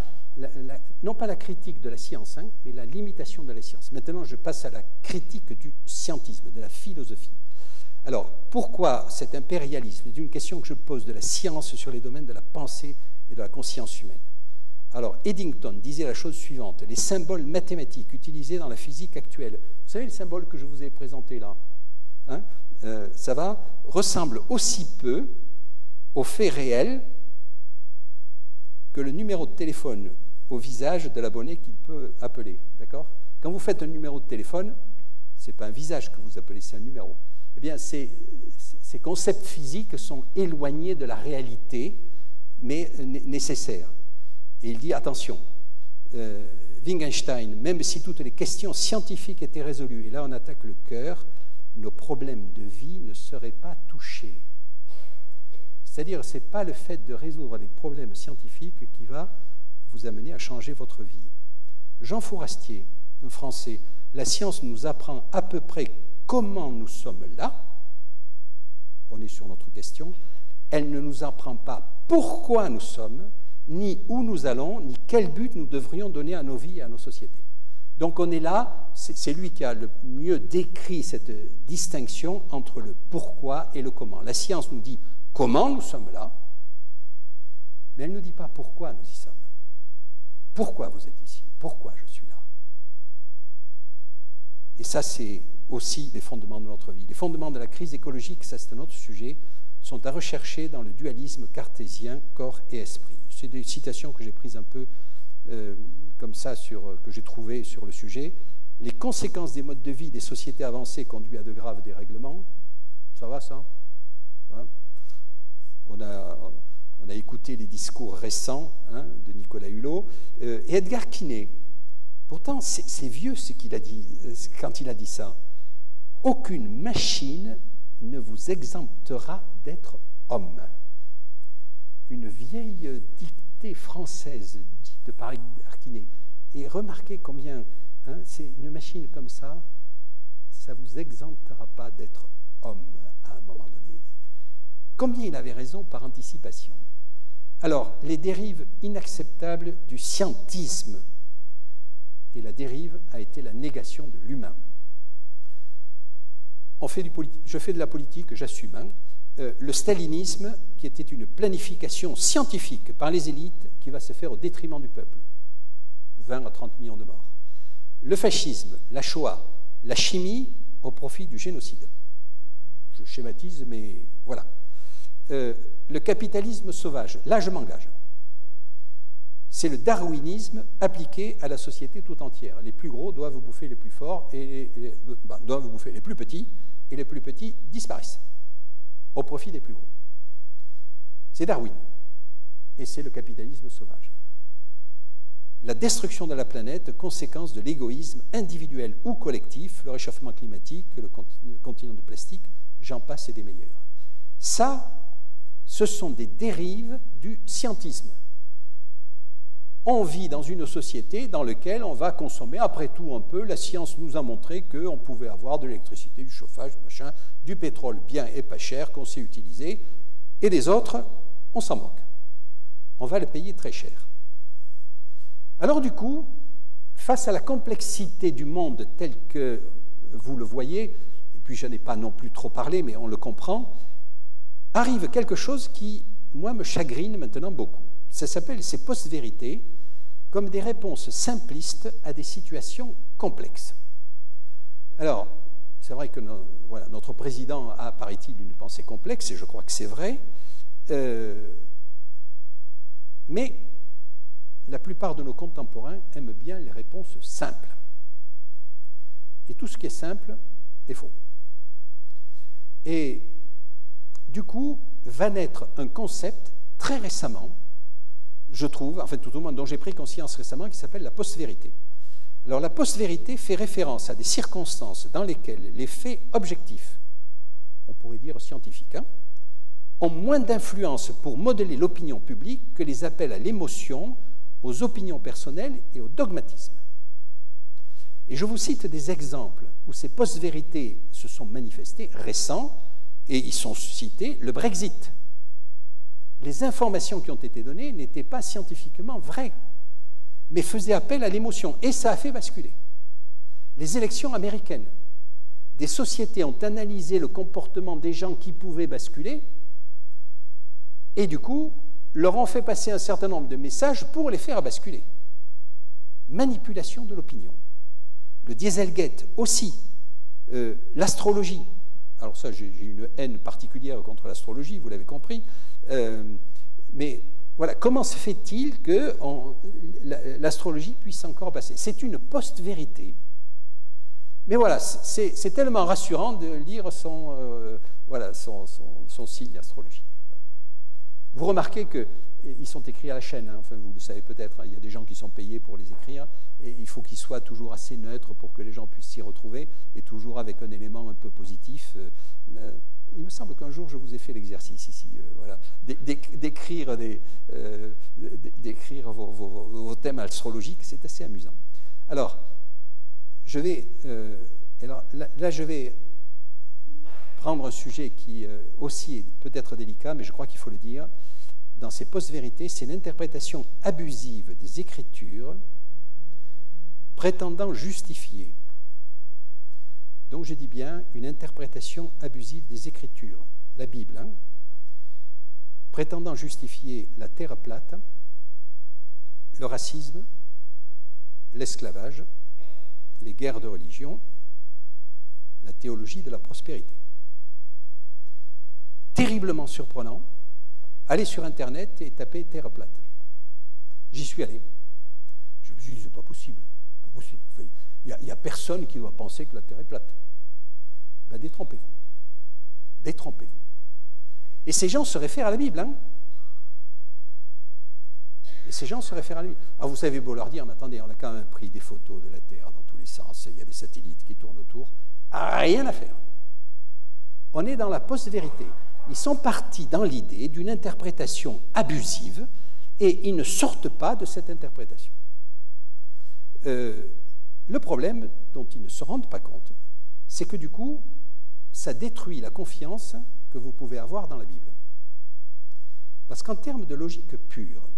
non pas la critique de la science, hein, mais la limitation de la science. Maintenant, je passe à la critique du scientisme, de la philosophie. Alors, pourquoi cet impérialisme? C'est une question que je pose de la science sur les domaines de la pensée et de la conscience humaine. Alors, Eddington disait la chose suivante, les symboles mathématiques utilisés dans la physique actuelle, vous savez les symboles que je vous ai présentés là, hein, ça va, ressemblent aussi peu aux faits réels que le numéro de téléphone au visage de l'abonné qu'il peut appeler, d'accord? Quand vous faites un numéro de téléphone, ce n'est pas un visage que vous appelez, c'est un numéro. Eh bien, ces concepts physiques sont éloignés de la réalité, mais nécessaires. Et il dit, attention, Wittgenstein, même si toutes les questions scientifiques étaient résolues, et là on attaque le cœur, nos problèmes de vie ne seraient pas touchés. C'est-à-dire, ce n'est pas le fait de résoudre les problèmes scientifiques qui va vous amener à changer votre vie. Jean Fourastier, un Français, la science nous apprend à peu près comment nous sommes là, on est sur notre question, elle ne nous apprend pas pourquoi nous sommes, ni où nous allons, ni quel but nous devrions donner à nos vies et à nos sociétés. Donc on est là, c'est lui qui a le mieux décrit cette distinction entre le pourquoi et le comment. La science nous dit comment nous sommes là, mais elle ne nous dit pas pourquoi nous y sommes. Pourquoi vous êtes ici? Pourquoi je suis là? Et ça, c'est aussi les fondements de notre vie. Les fondements de la crise écologique, ça c'est un autre sujet, sont à rechercher dans le dualisme cartésien corps et esprit. C'est des citations que j'ai prises un peu comme ça, que j'ai trouvées sur le sujet. les conséquences des modes de vie des sociétés avancées conduisent à de graves dérèglements. Ça va, ça, hein? On a écouté les discours récents, hein, de Nicolas Hulot. Et Edgar Quinet, pourtant c'est vieux ce qu'il a dit quand il a dit ça. Aucune machine ne vous exemptera d'être homme. Une vieille dictée française dite par Edgar Quinet. Et remarquez combien, hein, c'est une machine comme ça ne vous exemptera pas d'être homme à un moment donné. Combien il avait raison par anticipation. Alors, les dérives inacceptables du scientisme. Et la dérive a été la négation de l'humain. Je fais de la politique, j'assume. Hein. Le stalinisme, qui était une planification scientifique par les élites, qui va se faire au détriment du peuple. 20 à 30 millions de morts. Le fascisme, la Shoah, la chimie au profit du génocide. Je schématise, mais voilà. Le capitalisme sauvage, là je m'engage. C'est le darwinisme appliqué à la société tout entière. Les plus gros doivent bouffer les plus forts, et doivent bouffer les plus petits, et les plus petits disparaissent au profit des plus gros. C'est Darwin, et c'est le capitalisme sauvage. La destruction de la planète, conséquence de l'égoïsme individuel ou collectif, le réchauffement climatique, le continent de plastique, j'en passe et des meilleurs. Ça, ce sont des dérives du scientisme. On vit dans une société dans laquelle on va consommer, après tout un peu, la science nous a montré qu'on pouvait avoir de l'électricité, du chauffage, machin, du pétrole bien et pas cher qu'on sait utiliser, et les autres, on s'en moque. On va le payer très cher. Alors du coup, face à la complexité du monde tel que vous le voyez, et puis je n'ai pas non plus trop parlé, mais on le comprend, arrive quelque chose qui, moi, me chagrine maintenant beaucoup. Ça s'appelle ces post-vérités, comme des réponses simplistes à des situations complexes. Alors, c'est vrai que voilà, notre président a, paraît-il, une pensée complexe, et je crois que c'est vrai, mais la plupart de nos contemporains aiment bien les réponses simples. Et tout ce qui est simple est faux. Et du coup, va naître un concept très récemment, je trouve, enfin tout au moins dont j'ai pris conscience récemment, qui s'appelle la post-vérité. Alors la post-vérité fait référence à des circonstances dans lesquelles les faits objectifs, on pourrait dire scientifiques, hein, ont moins d'influence pour modeler l'opinion publique que les appels à l'émotion, aux opinions personnelles et au dogmatisme. Et je vous cite des exemples où ces post-vérités se sont manifestées récents, et ils sont cités, le Brexit. Les informations qui ont été données n'étaient pas scientifiquement vraies, mais faisaient appel à l'émotion, et ça a fait basculer. Les élections américaines, des sociétés ont analysé le comportement des gens qui pouvaient basculer, et du coup, leur ont fait passer un certain nombre de messages pour les faire basculer. Manipulation de l'opinion. Le Dieselgate aussi, l'astrologie. Alors ça, j'ai une haine particulière contre l'astrologie, vous l'avez compris. Mais voilà, comment se fait-il que l'astrologie puisse encore passer? C'est une post-vérité. Mais voilà, c'est tellement rassurant de lire voilà, son signe astrologique. Voilà. Vous remarquez qu'ils sont écrits à la chaîne, hein, enfin, vous le savez peut-être, hein, il y a des gens qui sont payés pour les écrire, et il faut qu'ils soient toujours assez neutres pour que les gens puissent s'y retrouver, et toujours avec un élément un peu positif. Il me semble qu'un jour, je vous ai fait l'exercice ici, voilà, d'écrire vos thèmes astrologiques, c'est assez amusant. Alors, je vais prendre un sujet qui aussi peut être délicat, mais je crois qu'il faut le dire. Dans ces post-vérités, c'est l'interprétation abusive des Écritures prétendant justifier. Donc je dis bien une interprétation abusive des Écritures, la Bible, hein, prétendant justifier la terre plate, le racisme, l'esclavage, les guerres de religion, la théologie de la prospérité. Terriblement surprenant, allez sur Internet et tapez terre plate. J'y suis allé. Je me suis dit, c'est pas possible. Il n'y a personne qui doit penser que la Terre est plate. Ben, détrompez-vous. Détrompez-vous. Et ces gens se réfèrent à la Bible. Hein. Et ces gens se réfèrent à la Bible. Alors vous avez beau leur dire, mais attendez, on a quand même pris des photos de la Terre dans tous les sens, il y a des satellites qui tournent autour. Rien à faire. On est dans la post-vérité. Ils sont partis dans l'idée d'une interprétation abusive et ils ne sortent pas de cette interprétation. Le problème dont ils ne se rendent pas compte, c'est que du coup, ça détruit la confiance que vous pouvez avoir dans la Bible. Parce qu'en termes de logique pure,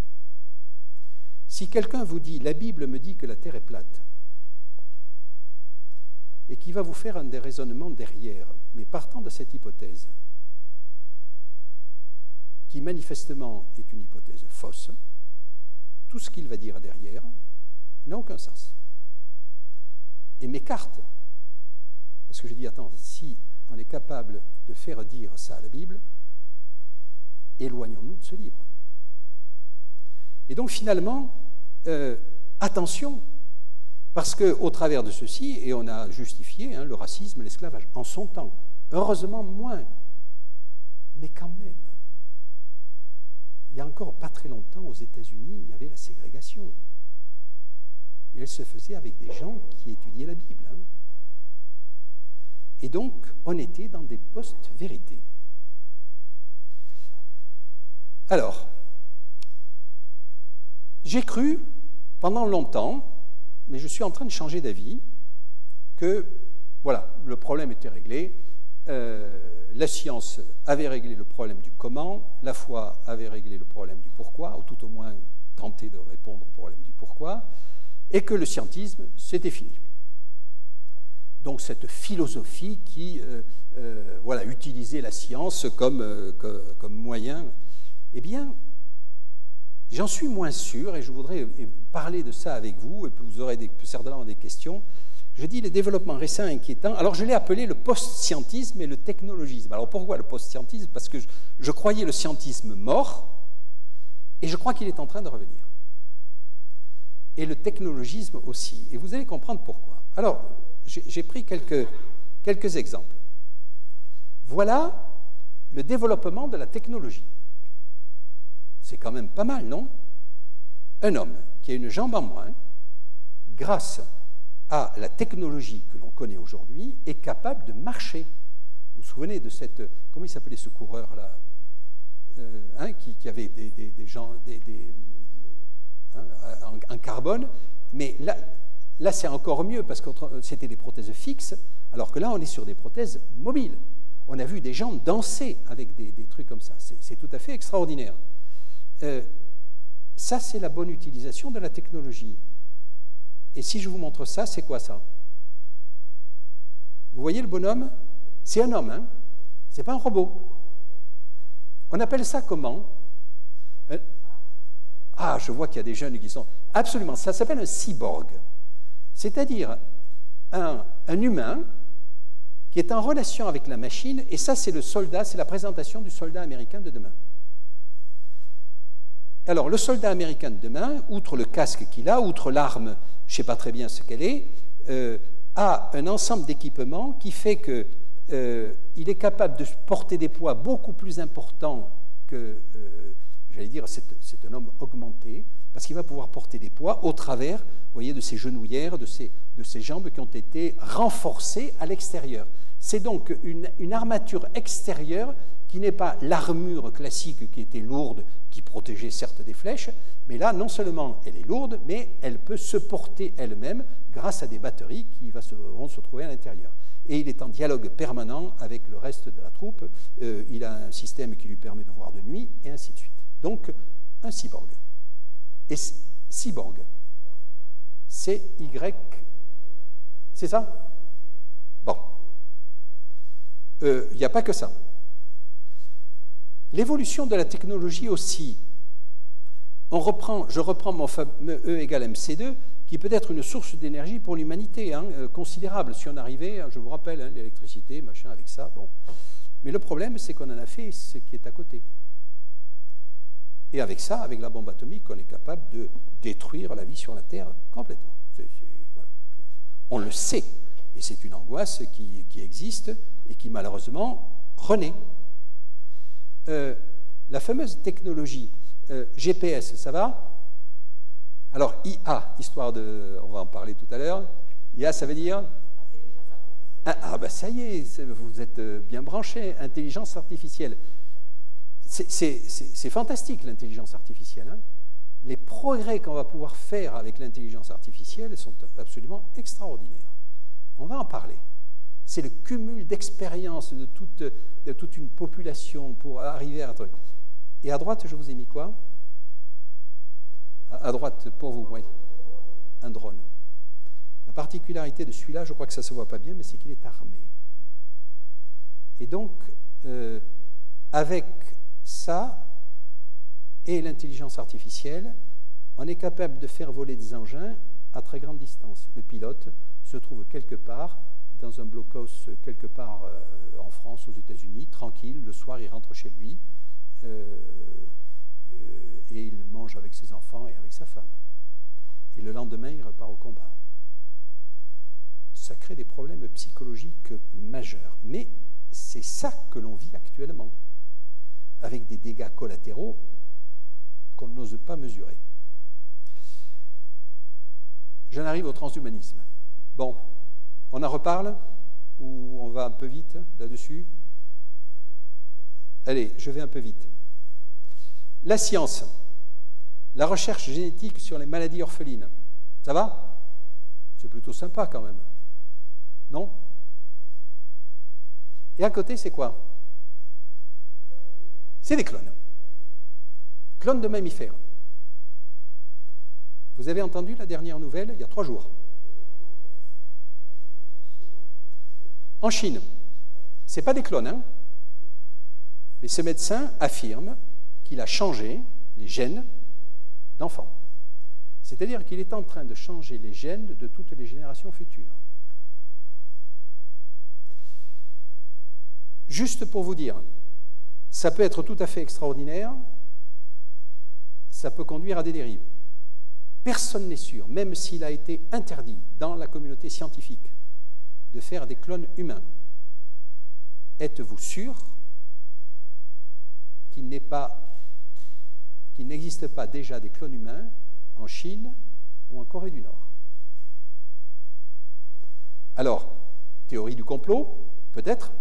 si quelqu'un vous dit « la Bible me dit que la Terre est plate », et qui va vous faire un des raisonnements derrière, mais partant de cette hypothèse, qui manifestement est une hypothèse fausse, tout ce qu'il va dire derrière n'a aucun sens. Et m'écarte, parce que je dis, attends, si on est capable de faire dire ça à la Bible, éloignons-nous de ce livre. Et donc finalement, attention, parce qu'au travers de ceci, et on a justifié le racisme, l'esclavage, en son temps, heureusement moins, mais quand même, il y a encore pas très longtemps aux États-Unis, il y avait la ségrégation. Et elle se faisait avec des gens qui étudiaient la Bible. Hein. Et donc, on était dans des post-vérités. Alors, j'ai cru pendant longtemps, mais je suis en train de changer d'avis, que, voilà, le problème était réglé, la science avait réglé le problème du comment, la foi avait réglé le problème du pourquoi, ou tout au moins tenté de répondre au problème du pourquoi, et que le scientisme, c'était fini. Donc cette philosophie qui voilà, utilisait la science comme moyen, eh bien, j'en suis moins sûr, et je voudrais parler de ça avec vous, et puis vous aurez certainement des questions. Je dis les développements récents inquiétants. Alors je l'ai appelé le post-scientisme et le technologisme. Alors pourquoi le post-scientisme? Parce que je croyais le scientisme mort, et je crois qu'il est en train de revenir. Et le technologisme aussi. Et vous allez comprendre pourquoi. Alors, j'ai pris quelques exemples. Voilà le développement de la technologie. C'est quand même pas mal, non? Un homme qui a une jambe en moins, grâce à la technologie que l'on connaît aujourd'hui, est capable de marcher. Vous vous souvenez de cette... Comment il s'appelait ce coureur-là qui avait des gens... en carbone, mais là c'est encore mieux parce que c'était des prothèses fixes, alors que là on est sur des prothèses mobiles. On a vu des gens danser avec des trucs comme ça, c'est tout à fait extraordinaire. Ça c'est la bonne utilisation de la technologie. Et si je vous montre ça, c'est quoi ça? Vous voyez le bonhomme? C'est un homme, hein? C'est pas un robot. On appelle ça comment? Ah, je vois qu'il y a des jeunes qui sont... Absolument, ça s'appelle un cyborg. C'est-à-dire un humain qui est en relation avec la machine, et ça, c'est le soldat, c'est la présentation du soldat américain de demain. Alors, le soldat américain de demain, outre le casque qu'il a, outre l'arme, je ne sais pas très bien ce qu'elle est, a un ensemble d'équipements qui fait qu'il est capable de porter des poids beaucoup plus importants que... j'allais dire, c'est un homme augmenté, parce qu'il va pouvoir porter des poids au travers, vous voyez, de ses genouillères, de ses jambes qui ont été renforcées à l'extérieur. C'est donc une armature extérieure qui n'est pas l'armure classique qui était lourde, qui protégeait certes des flèches, mais là, non seulement elle est lourde, mais elle peut se porter elle-même grâce à des batteries qui vont se trouver à l'intérieur. Et il est en dialogue permanent avec le reste de la troupe, il a un système qui lui permet de voir de nuit, et ainsi de suite. Donc, un cyborg. Et cyborg, C-Y, c'est ça? Bon. Il n'y a pas que ça. L'évolution de la technologie aussi. Je reprends mon fameux E égale MC2, qui peut être une source d'énergie pour l'humanité, considérable. Si on arrivait, je vous rappelle, l'électricité, machin, avec ça, bon. Mais le problème, c'est qu'on en a fait ce qui est à côté. Et avec ça, avec la bombe atomique, on est capable de détruire la vie sur la Terre complètement. Voilà. On le sait. Et c'est une angoisse qui existe et qui malheureusement renaît. La fameuse technologie GPS, ça va? Alors, IA, histoire de... On va en parler tout à l'heure. IA, ça veut dire... Ah ben ça y est, vous êtes bien branchés. Intelligence artificielle. C'est fantastique, l'intelligence artificielle. Hein? Les progrès qu'on va pouvoir faire avec l'intelligence artificielle sont absolument extraordinaires. On va en parler. C'est le cumul d'expériences de toute une population pour arriver à un truc. Et à droite, je vous ai mis quoi? À droite, pour vous, oui. Un drone. La particularité de celui-là, je crois que ça ne se voit pas bien, mais c'est qu'il est armé. Et donc, avec ça et l'intelligence artificielle, on est capable de faire voler des engins à très grande distance. Le pilote se trouve quelque part, dans un blockhouse quelque part en France, aux États-Unis, tranquille, le soir il rentre chez lui et il mange avec ses enfants et avec sa femme. Et le lendemain, il repart au combat. Ça crée des problèmes psychologiques majeurs. Mais c'est ça que l'on vit actuellement, avec des dégâts collatéraux qu'on n'ose pas mesurer. J'en arrive au transhumanisme. Bon, on en reparle ou on va un peu vite là-dessus? Allez, je vais un peu vite. La science, la recherche génétique sur les maladies orphelines, ça va? C'est plutôt sympa quand même. Non? Et à côté, c'est quoi? C'est des clones. Clones de mammifères. Vous avez entendu la dernière nouvelle il y a 3 jours. En Chine, ce n'est pas des clones, hein? Mais ce médecin affirme qu'il a changé les gènes d'enfants. C'est-à-dire qu'il est en train de changer les gènes de toutes les générations futures. Juste pour vous dire, ça peut être tout à fait extraordinaire, ça peut conduire à des dérives. Personne n'est sûr, même s'il a été interdit dans la communauté scientifique de faire des clones humains. Êtes-vous sûr qu'il n'existe pas déjà des clones humains en Chine ou en Corée du Nord? Alors, théorie du complot, peut-être,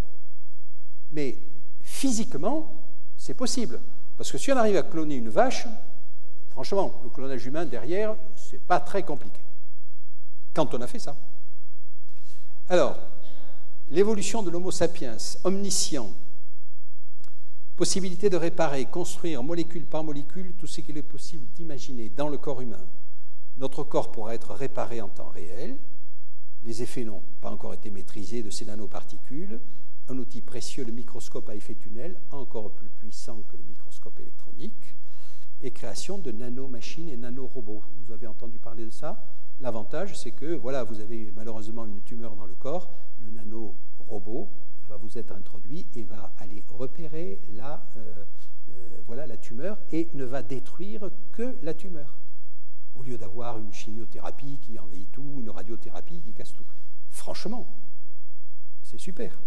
mais physiquement, c'est possible. Parce que si on arrive à cloner une vache, franchement, le clonage humain derrière, c'est pas très compliqué. Quand on a fait ça. Alors, l'évolution de l'Homo sapiens, omniscient, possibilité de réparer, construire molécule par molécule tout ce qu'il est possible d'imaginer dans le corps humain. Notre corps pourra être réparé en temps réel. Les effets n'ont pas encore été maîtrisés de ces nanoparticules. Un outil précieux, le microscope à effet tunnel, encore plus puissant que le microscope électronique, et création de nanomachines et nanorobots. Vous avez entendu parler de ça? L'avantage, c'est que voilà, vous avez malheureusement une tumeur dans le corps, le nanorobot va vous être introduit et va aller repérer voilà, la tumeur et ne va détruire que la tumeur, au lieu d'avoir une chimiothérapie qui envahit tout, une radiothérapie qui casse tout. Franchement, c'est super.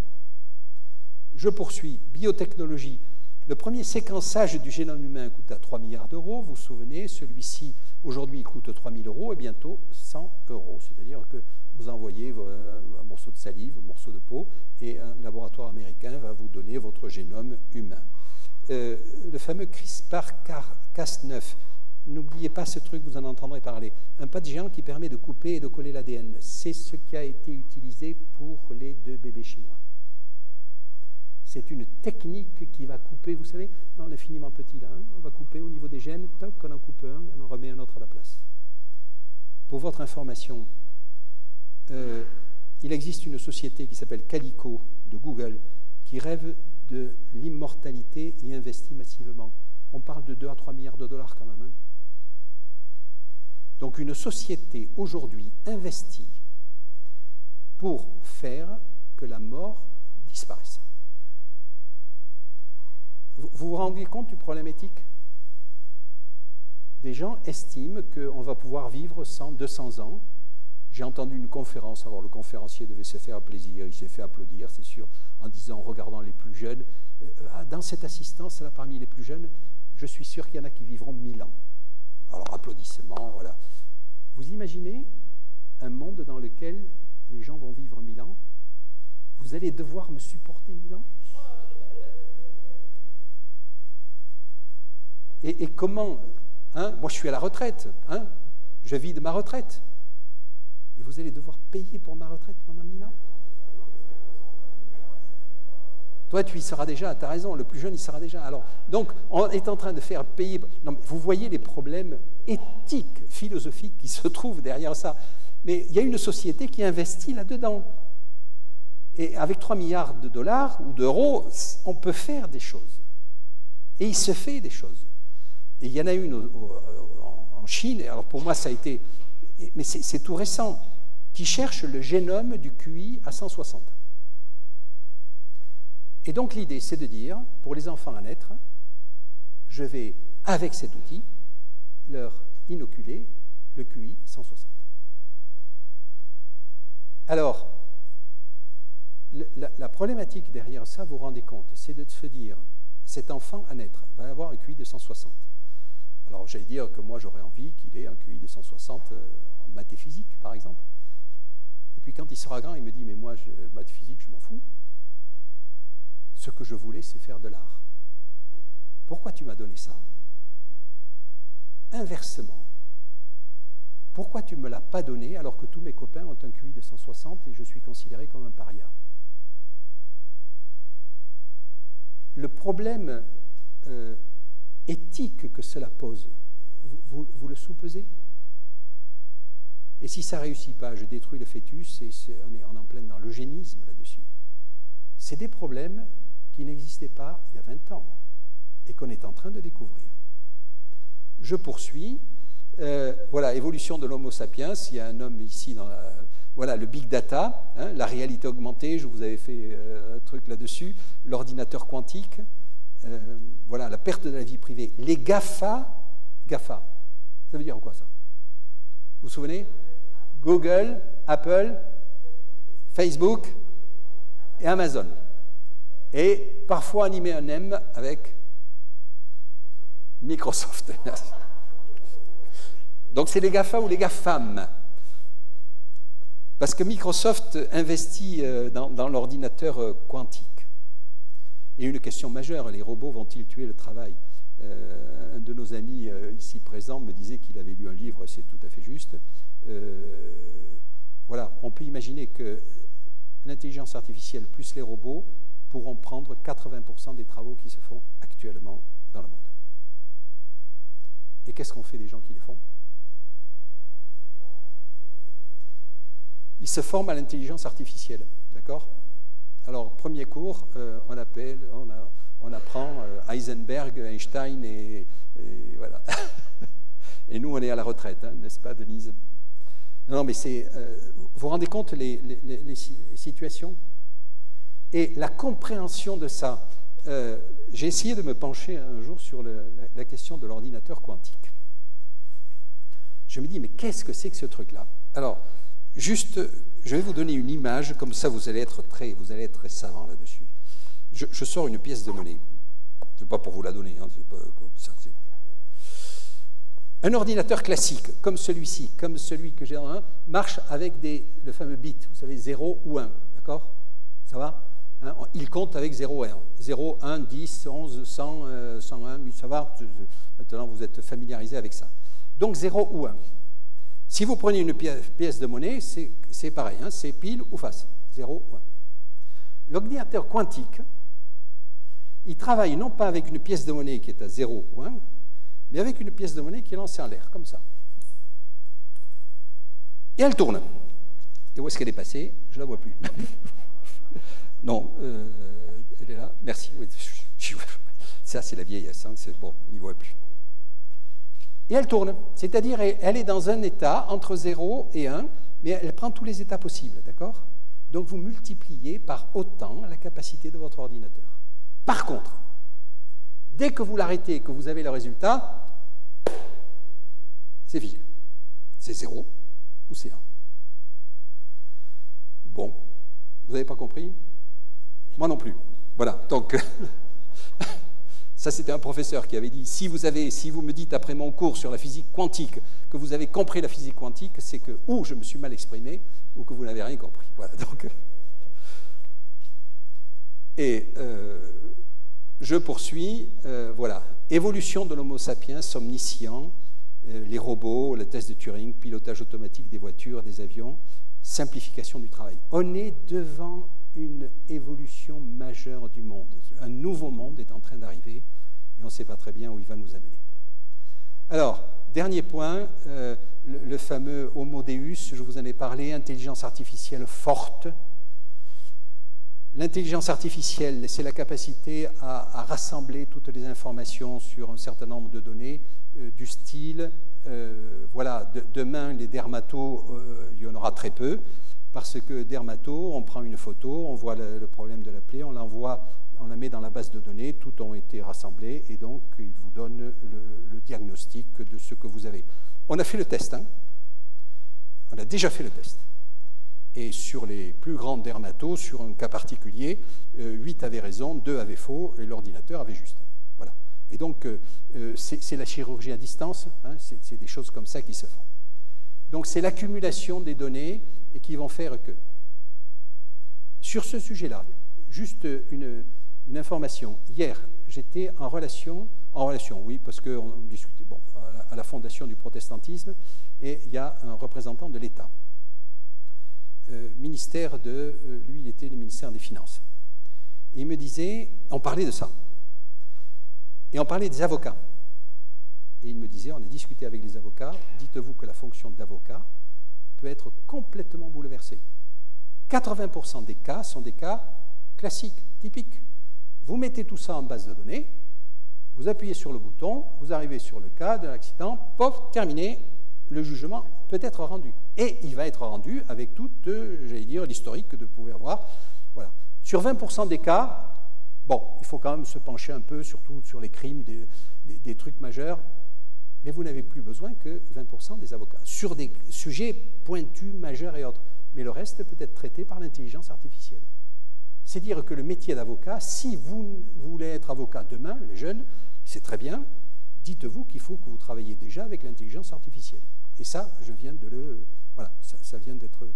Je poursuis. Biotechnologie. Le premier séquençage du génome humain coûte à 3 milliards d'euros. Vous vous souvenez, celui-ci, aujourd'hui, il coûte 3 000 euros et bientôt 100 euros. C'est-à-dire que vous envoyez un morceau de salive, un morceau de peau, et un laboratoire américain va vous donner votre génome humain. Le fameux CRISPR-Cas9. N'oubliez pas ce truc, vous en entendrez parler. Un pas de géant qui permet de couper et de coller l'ADN. C'est ce qui a été utilisé pour les 2 bébés chinois. C'est une technique qui va couper, vous savez, dans l'infiniment petit là, hein, on va couper au niveau des gènes, toc, on en coupe un, et on en remet un autre à la place. Pour votre information, il existe une société qui s'appelle Calico de Google qui rêve de l'immortalité et investit massivement. On parle de 2 à 3 milliards de dollars quand même. Hein. Donc une société aujourd'hui investit pour faire que la mort disparaisse. Vous vous rendez compte du problème éthique? Des gens estiment qu'on va pouvoir vivre 100, 200 ans. J'ai entendu une conférence, alors le conférencier devait se faire plaisir, il s'est fait applaudir, c'est sûr, en disant, en regardant les plus jeunes, dans cette assistance, là, parmi les plus jeunes, je suis sûr qu'il y en a qui vivront 1000 ans. Alors, applaudissements, voilà. Vous imaginez un monde dans lequel les gens vont vivre 1000 ans? Vous allez devoir me supporter 1000 ans? Et comment, hein, moi je suis à la retraite, hein, je vis de ma retraite. Et vous allez devoir payer pour ma retraite pendant 1000 ans? Toi, tu y seras déjà, tu as raison, le plus jeune y sera déjà. Alors, donc, on est en train de faire payer... Non, mais vous voyez les problèmes éthiques, philosophiques qui se trouvent derrière ça. Mais il y a une société qui investit là-dedans. Et avec 3 milliards de dollars ou d'euros, on peut faire des choses. Et il se fait des choses. Et il y en a une en Chine, et alors pour moi ça a été... Mais c'est tout récent, qui cherche le génome du QI à 160. Et donc l'idée, c'est de dire, pour les enfants à naître, je vais, avec cet outil, leur inoculer le QI 160. Alors, la problématique derrière ça, vous vous rendez compte, c'est de se dire, cet enfant à naître va avoir un QI de 160. Alors j'allais dire que moi j'aurais envie qu'il ait un QI de 160 en maths et physique, par exemple. Et puis quand il sera grand, il me dit, mais moi, maths et physique, je m'en fous. Ce que je voulais, c'est faire de l'art. Pourquoi tu m'as donné ça? Inversement, pourquoi tu ne me l'as pas donné alors que tous mes copains ont un QI de 160 et je suis considéré comme un paria? Le problème éthique que cela pose, vous le soupesez? Et si ça ne réussit pas, je détruis le fœtus et on est en plein dans l'eugénisme là-dessus. C'est des problèmes qui n'existaient pas il y a 20 ans et qu'on est en train de découvrir. Je poursuis. Voilà, évolution de l'homo sapiens. Il y a un homme ici dans voilà, le big data, hein, la réalité augmentée, je vous avais fait un truc là-dessus, l'ordinateur quantique, voilà, la perte de la vie privée. Les GAFA, ça veut dire quoi ça? Vous vous souvenez? Google, Apple, Facebook et Amazon. Et parfois animer un M avec Microsoft. Donc c'est les GAFA ou les GAFAM. Parce que Microsoft investit dans l'ordinateur quantique. Et une question majeure, les robots vont-ils tuer le travail? Un de nos amis ici présents me disait qu'il avait lu un livre, c'est tout à fait juste. Voilà, on peut imaginer que l'intelligence artificielle plus les robots pourront prendre 80% des travaux qui se font actuellement dans le monde. Et qu'est-ce qu'on fait des gens qui les font? Ils se forment à l'intelligence artificielle, d'accord? Alors, premier cours, on apprend Heisenberg, Einstein et voilà. Et nous, on est à la retraite, hein, n'est-ce pas, Denise? Non, mais c'est... vous vous rendez compte les situations? Et la compréhension de ça, j'ai essayé de me pencher un jour sur la question de l'ordinateur quantique. Je me dis, mais qu'est-ce que c'est que ce truc-là? Alors, juste, je vais vous donner une image, comme ça vous allez être très savant là-dessus. Je sors une pièce de monnaie. Ce n'est pas pour vous la donner, hein, c'est pas comme ça. Un ordinateur classique, comme celui-ci, comme celui que j'ai en 1, marche avec le fameux bit, vous savez, 0 ou 1, d'accord? Ça va? Hein, il compte avec 0 et 1. 0, 1, 10, 11, 100, 101, ça va? Maintenant, vous êtes familiarisé avec ça. Donc 0 ou 1. Si vous prenez une pièce de monnaie, c'est pareil, hein, c'est pile ou face, 0 ou 1. L'ordinateur quantique, il travaille non pas avec une pièce de monnaie qui est à 0 ou 1, mais avec une pièce de monnaie qui est lancée en l'air, comme ça. Et elle tourne. Et où est-ce qu'elle est passée? Je ne la vois plus. Non, elle est là. Merci. Ça, c'est la vieillesse. Hein, c'est bon, on n'y voit plus. Et elle tourne. C'est-à-dire, elle est dans un état entre 0 et 1, mais elle prend tous les états possibles, d'accord? Donc, vous multipliez par autant la capacité de votre ordinateur. Par contre, dès que vous l'arrêtez et que vous avez le résultat, c'est figé. C'est 0 ou c'est 1. Bon, vous n'avez pas compris? Moi non plus. Voilà, donc ça c'était un professeur qui avait dit, si vous me dites après mon cours sur la physique quantique que vous avez compris la physique quantique, c'est que ou je me suis mal exprimé, ou que vous n'avez rien compris. Voilà, donc... Et je poursuis, voilà. Évolution de l'homo sapiens omniscient, les robots, le test de Turing, pilotage automatique des voitures, des avions, simplification du travail. On est devant une évolution majeure du monde. Un nouveau monde est en train d'arriver et on ne sait pas très bien où il va nous amener. Alors, dernier point, le fameux Homo Deus, je vous en ai parlé, intelligence artificielle forte. L'intelligence artificielle, c'est la capacité à rassembler toutes les informations sur un certain nombre de données, du style, voilà, demain les dermatos, il y en aura très peu, parce que dermatos, on prend une photo, on voit le problème de la plaie, on l'envoie, on la met dans la base de données, tout ont été rassemblés, et donc il vous donne le diagnostic de ce que vous avez. On a fait le test, hein. On a déjà fait le test. Et sur les plus grandes dermatos, sur un cas particulier, 8 avaient raison, 2 avaient faux, et l'ordinateur avait juste. Voilà. Et donc, c'est la chirurgie à distance, hein, c'est des choses comme ça qui se font. Donc, c'est l'accumulation des données et qui vont faire que. Sur ce sujet-là, juste une information. Hier, j'étais en relation, oui, parce qu'on discutait bon, à la fondation du protestantisme, et il y a un représentant de l'État. Ministère lui, il était le ministère des Finances. Et il me disait, on parlait de ça, et on parlait des avocats. Et il me disait, on a discuté avec les avocats, dites-vous que la fonction d'avocat peut être complètement bouleversée. 80% des cas sont des cas classiques, typiques. Vous mettez tout ça en base de données, vous appuyez sur le bouton, vous arrivez sur le cas de l'accident, pop, terminé, le jugement peut être rendu. Et il va être rendu avec toute, j'allais dire, l'historique que vous pouvez avoir. Voilà. Sur 20% des cas, bon, il faut quand même se pencher un peu, surtout sur les crimes, des trucs majeurs, mais vous n'avez plus besoin que 20% des avocats. Sur des sujets pointus, majeurs et autres. Mais le reste peut être traité par l'intelligence artificielle. C'est dire que le métier d'avocat, si vous voulez être avocat demain, les jeunes, c'est très bien, dites-vous qu'il faut que vous travailliez déjà avec l'intelligence artificielle. Et ça, je viens de le... Voilà, ça vient d'être...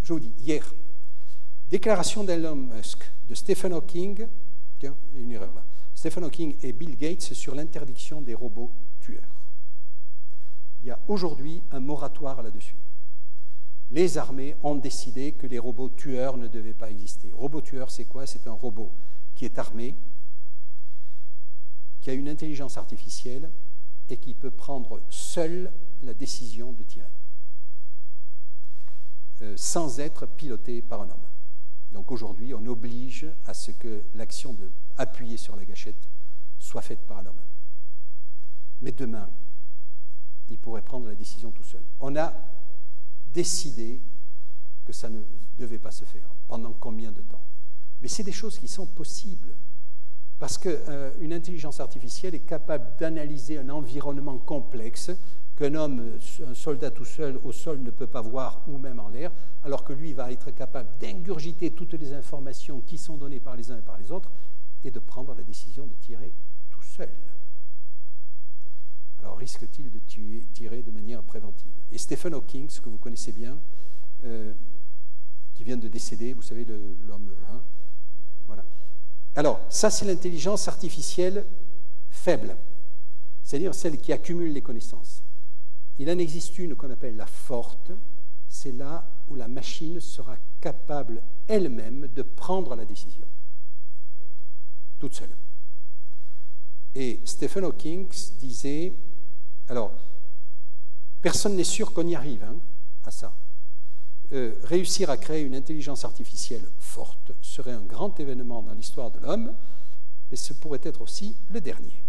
Je vous dis, hier, déclaration d'Elon Musk, de Stephen Hawking, tiens, il y a une erreur là, Stephen Hawking et Bill Gates sur l'interdiction des robots tueurs. Il y a aujourd'hui un moratoire là-dessus. Les armées ont décidé que les robots tueurs ne devaient pas exister. Robot tueur, c'est quoi? C'est un robot qui est armé, qui a une intelligence artificielle et qui peut prendre seul la décision de tirer, sans être piloté par un homme. Donc aujourd'hui, on oblige à ce que l'action d'appuyer sur la gâchette soit faite par un homme. Mais demain, il pourrait prendre la décision tout seul. On a décidé que ça ne devait pas se faire. Pendant combien de temps? Mais c'est des choses qui sont possibles. Parce qu'une intelligence artificielle est capable d'analyser un environnement complexe qu'un homme, un soldat tout seul au sol ne peut pas voir, ou même en l'air, alors que lui va être capable d'ingurgiter toutes les informations qui sont données par les uns et par les autres et de prendre la décision de tirer tout seul. Alors risque-t-il de tirer de manière préventive? Et Stephen Hawking, que vous connaissez bien, qui vient de décéder, vous savez, l'homme... Hein, voilà. Alors, ça, c'est l'intelligence artificielle faible, c'est-à-dire celle qui accumule les connaissances. Il en existe une qu'on appelle la forte, c'est là où la machine sera capable elle-même de prendre la décision, toute seule. Et Stephen Hawking disait, alors, personne n'est sûr qu'on y arrive hein, à ça. Réussir à créer une intelligence artificielle forte serait un grand événement dans l'histoire de l'homme, mais ce pourrait être aussi le dernier.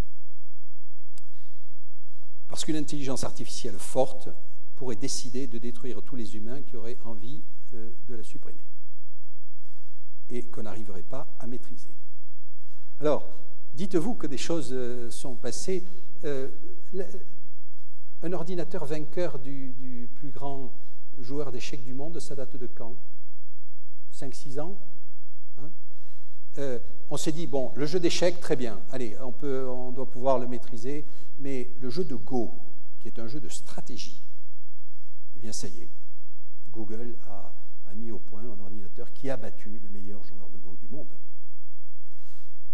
Parce qu'une intelligence artificielle forte pourrait décider de détruire tous les humains qui auraient envie de la supprimer et qu'on n'arriverait pas à maîtriser. Alors, dites-vous que des choses sont passées. Un ordinateur vainqueur du plus grand joueur d'échecs du monde, ça date de quand? 5-6 ans. Hein, on s'est dit, bon, le jeu d'échecs, très bien, allez, on doit pouvoir le maîtriser, mais le jeu de Go, qui est un jeu de stratégie, eh bien, ça y est, Google a mis au point un ordinateur qui a battu le meilleur joueur de Go du monde.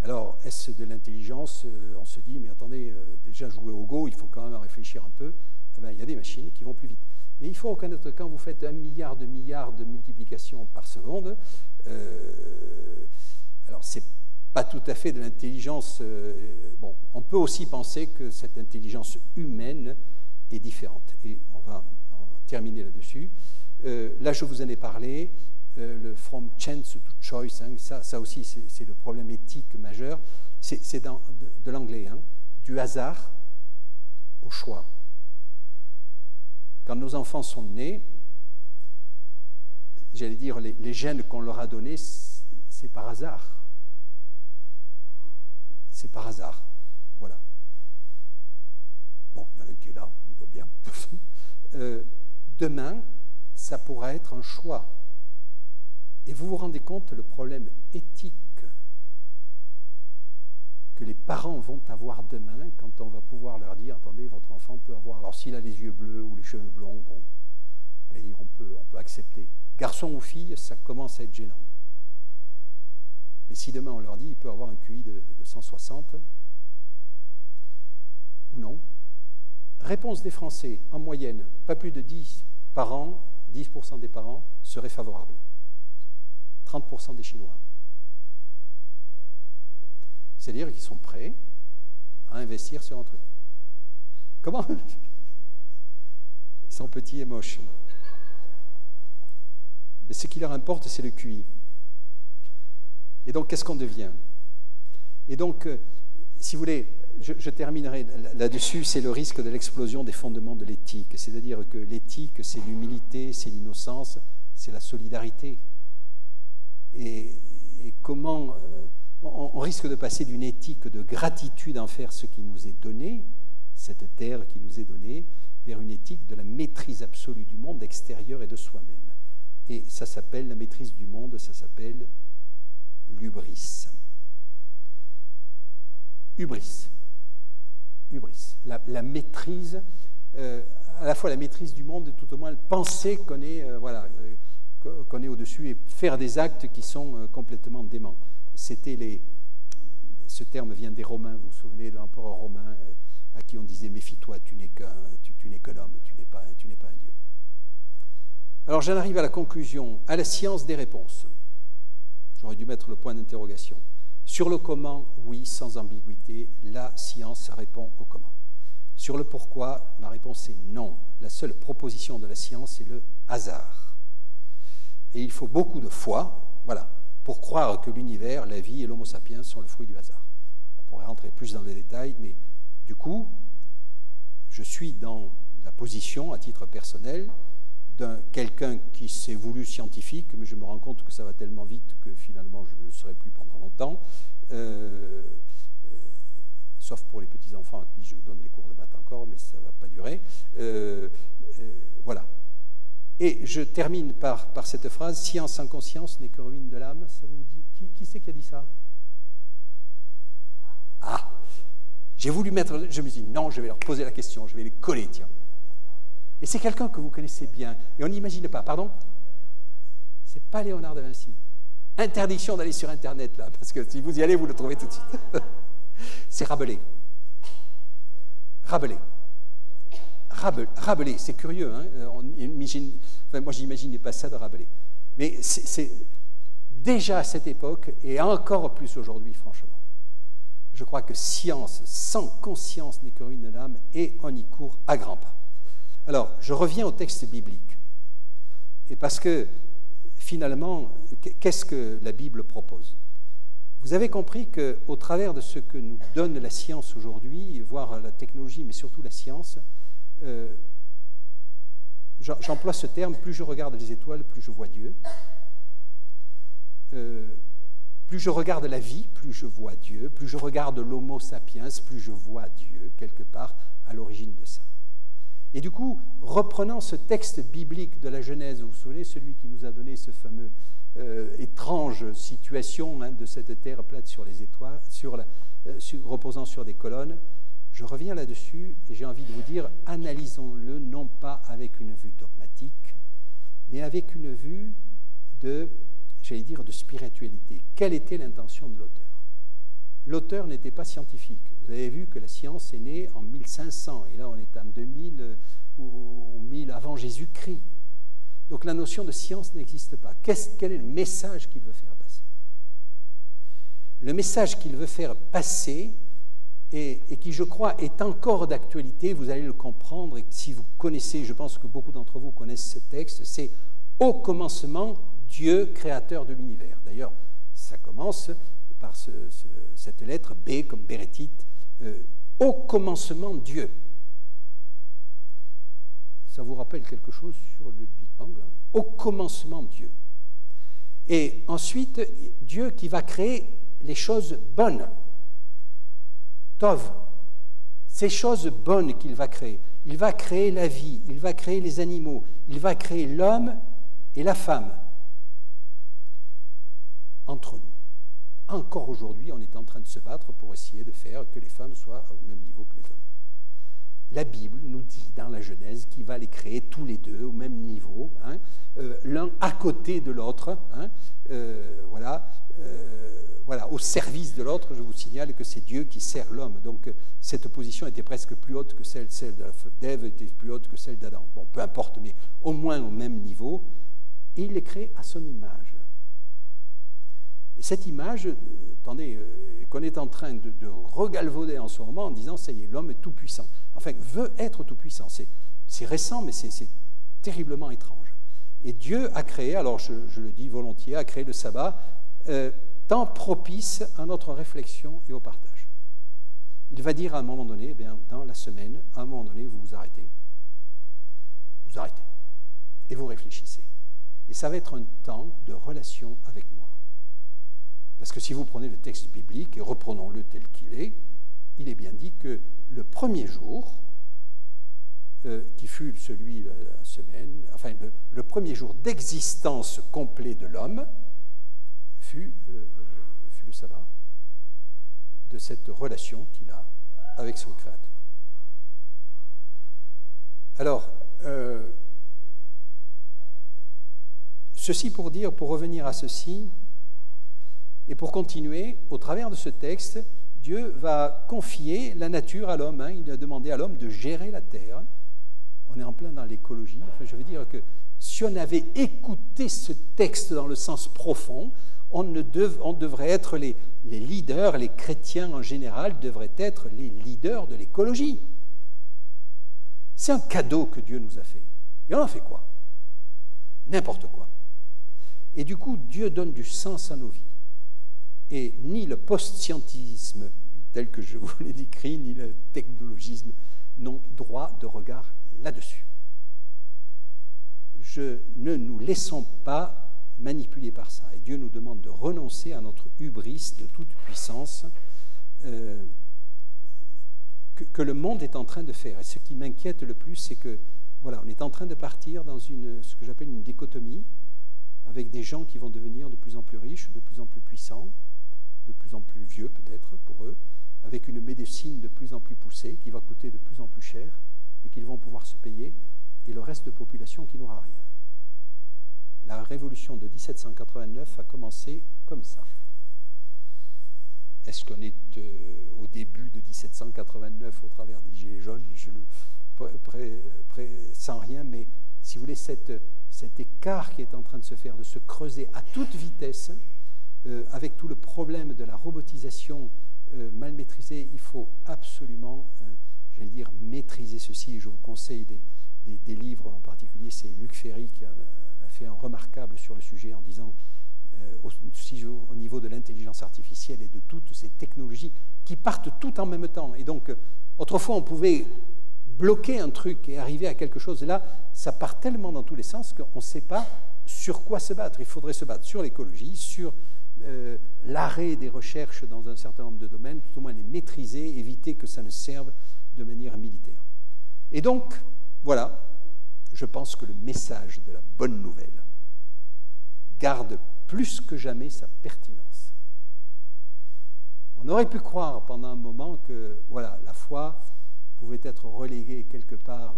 Alors, est-ce de l'intelligence? On se dit, mais attendez, déjà jouer au Go, il faut quand même réfléchir un peu. Eh bien, il y a des machines qui vont plus vite. Mais il faut reconnaître que quand vous faites 1 milliard de multiplications par seconde, alors c'est pas tout à fait de l'intelligence. Bon, on peut aussi penser que cette intelligence humaine est différente. Et on va terminer là-dessus. Là, je vous en ai parlé. Le from chance to choice, hein, ça aussi c'est le problème éthique majeur. C'est de l'anglais, hein, du hasard au choix. Quand nos enfants sont nés, j'allais dire, les gènes qu'on leur a donnés, c'est par hasard. C'est par hasard. Voilà. Bon, il y en a un qui est là, il va bien. Demain, ça pourra être un choix. Et vous vous rendez compte le problème éthique que les parents vont avoir demain quand on va pouvoir leur dire, attendez, votre enfant peut avoir, alors s'il a les yeux bleus ou les cheveux blonds, bon, on peut accepter. Garçon ou fille, ça commence à être gênant. Mais si demain on leur dit, il peut avoir un QI de 160, ou non. Réponse des Français, en moyenne, pas plus de 10 par an, 10% des parents seraient favorables. 30% des Chinois. C'est-à-dire qu'ils sont prêts à investir sur un truc. Comment? Ils sont petits et moches. Mais ce qui leur importe, c'est le QI. Et donc, qu'est-ce qu'on devient? Et donc, si vous voulez, je terminerai là-dessus, c'est le risque de l'explosion des fondements de l'éthique. C'est-à-dire que l'éthique, c'est l'humilité, c'est l'innocence, c'est la solidarité. Et comment on risque de passer d'une éthique de gratitude envers ce qui nous est donné, cette terre qui nous est donnée, vers une éthique de la maîtrise absolue du monde extérieur et de soi-même. Et ça s'appelle, la maîtrise du monde, ça s'appelle l'hubris. Hubris. Hubris. La maîtrise, à la fois la maîtrise du monde, tout au moins penser qu'on est, voilà, qu'on est au-dessus et faire des actes qui sont complètement déments. Ce terme vient des Romains, vous vous souvenez de l'empereur romain à qui on disait « méfie-toi, tu n'es qu'un homme, tu n'es pas un dieu ». Alors j'en arrive à la conclusion, à la science des réponses. J'aurais dû mettre le point d'interrogation. Sur le comment, oui, sans ambiguïté, la science répond au comment. Sur le pourquoi, ma réponse est non. La seule proposition de la science est le hasard. Et il faut beaucoup de foi, voilà, pour croire que l'univers, la vie et l'homo sapiens sont le fruit du hasard. On pourrait rentrer plus dans les détails, mais du coup, je suis dans la position, à titre personnel, d'un quelqu'un qui s'est voulu scientifique, mais je me rends compte que ça va tellement vite que finalement je ne le serai plus pendant longtemps, sauf pour les petits-enfants à qui je donne des cours de maths encore, mais ça ne va pas durer. Voilà. Et je termine par cette phrase, « Science sans conscience n'est que ruine de l'âme ». Ça vous dit, qui c'est qui a dit ça? Ah, j'ai voulu mettre, je me suis dit, non, je vais leur poser la question, je vais les coller, tiens. Et c'est quelqu'un que vous connaissez bien, et on n'imagine pas, pardon? C'est pas Léonard de Vinci. Interdiction d'aller sur Internet, là, parce que si vous y allez, vous le trouvez tout de suite. C'est Rabelais. Rabelais. Rabelais, c'est curieux, hein? Moi, j'imaginais pas ça de Rabelais. Mais c'est déjà à cette époque, et encore plus aujourd'hui, franchement. Je crois que science sans conscience n'est que ruine de l'âme, et on y court à grands pas. Alors, je reviens au texte biblique. Et parce que, finalement, qu'est-ce que la Bible propose? Vous avez compris qu'au travers de ce que nous donne la science aujourd'hui, voire la technologie, mais surtout la science, j'emploie ce terme, plus je regarde les étoiles, plus je vois Dieu. Plus je regarde la vie, plus je vois Dieu. Plus je regarde l'homo sapiens, plus je vois Dieu, quelque part, à l'origine de ça. Et du coup, reprenant ce texte biblique de la Genèse, vous vous souvenez, celui qui nous a donné ce fameux étrange situation de cette terre plate sur les étoiles, reposant sur des colonnes, je reviens là-dessus et j'ai envie de vous dire, analysons-le non pas avec une vue dogmatique, mais avec une vue de, j'allais dire, de spiritualité. Quelle était l'intention de l'auteur? L'auteur n'était pas scientifique. Vous avez vu que la science est née en 1500, et là on est en 2000 ou 1000 avant Jésus-Christ. Donc la notion de science n'existe pas. Quel est le message qu'il veut faire passer? Le message qu'il veut faire passer, et qui, je crois, est encore d'actualité, vous allez le comprendre, et si vous connaissez, je pense que beaucoup d'entre vous connaissent ce texte, c'est « Au commencement, Dieu, créateur de l'univers ». D'ailleurs, ça commence par cette lettre B comme bérétite, au commencement Dieu. Ça vous rappelle quelque chose sur le Big Bang, là? Au commencement Dieu. Et ensuite, Dieu qui va créer les choses bonnes. Tov, ces choses bonnes qu'il va créer. Il va créer la vie, il va créer les animaux, il va créer l'homme et la femme. Entre nous. Encore aujourd'hui, on est en train de se battre pour essayer de faire que les femmes soient au même niveau que les hommes. La Bible nous dit dans la Genèse qu'il va les créer tous les deux au même niveau, hein, l'un à côté de l'autre, hein, voilà, au service de l'autre. Je vous signale que c'est Dieu qui sert l'homme. Donc cette position était presque plus haute que celle d'Ève, était plus haute que celle d'Adam. Bon, peu importe, mais au moins au même niveau. Et il les crée à son image. Et cette image, attendez, qu'on est en train de regalvauder en ce moment en disant, ça y est, l'homme est tout-puissant. Enfin, veut être tout-puissant. C'est récent, mais c'est terriblement étrange. Et Dieu a créé, alors je le dis volontiers, a créé le sabbat, temps propice à notre réflexion et au partage. Il va dire à un moment donné, eh bien, dans la semaine, à un moment donné, vous vous arrêtez. Vous arrêtez. Et vous réfléchissez. Et ça va être un temps de relation avec moi. Parce que si vous prenez le texte biblique et reprenons-le tel qu'il est, il est bien dit que le premier jour, qui fut celui de la semaine, enfin le premier jour d'existence complet de l'homme, fut le sabbat, de cette relation qu'il a avec son Créateur. Alors, ceci pour dire, pour revenir à ceci, et pour continuer, au travers de ce texte, Dieu va confier la nature à l'homme. Hein. Il a demandé à l'homme de gérer la terre. On est en plein dans l'écologie. Enfin, je veux dire que si on avait écouté ce texte dans le sens profond, on devrait être les leaders, les chrétiens en général devraient être les leaders de l'écologie. C'est un cadeau que Dieu nous a fait. Et on en fait quoi? N'importe quoi. Et du coup, Dieu donne du sens à nos vies. Et ni le post-scientisme tel que je vous l'ai décrit, ni le technologisme n'ont droit de regard là-dessus. Ne nous laissons pas manipuler par ça. Et Dieu nous demande de renoncer à notre hubris de toute puissance que le monde est en train de faire. Et ce qui m'inquiète le plus, c'est que voilà, on est en train de partir dans ce que j'appelle une dichotomie, avec des gens qui vont devenir de plus en plus riches, de plus en plus puissants, de plus en plus vieux peut-être pour eux, avec une médecine de plus en plus poussée, qui va coûter de plus en plus cher, mais qu'ils vont pouvoir se payer, et le reste de population qui n'aura rien. La révolution de 1789 a commencé comme ça. Est-ce qu'on est au début de 1789 au travers des Gilets jaunes? Je ne pressens rien, mais si vous voulez, cet écart qui est en train de se faire, de se creuser à toute vitesse, avec tout le problème de la robotisation mal maîtrisée, il faut absolument, j'allais dire, maîtriser ceci. Je vous conseille des livres, en particulier, c'est Luc Ferry qui a fait un remarquable sur le sujet en disant, au niveau de l'intelligence artificielle et de toutes ces technologies qui partent toutes en même temps. Et donc, autrefois, on pouvait bloquer un truc et arriver à quelque chose. Et là, ça part tellement dans tous les sens qu'on ne sait pas sur quoi se battre. Il faudrait se battre sur l'écologie, sur l'arrêt des recherches dans un certain nombre de domaines, tout au moins les maîtriser, éviter que ça ne serve de manière militaire. Et donc, voilà, je pense que le message de la bonne nouvelle garde plus que jamais sa pertinence. On aurait pu croire pendant un moment que voilà, la foi pouvait être reléguée quelque part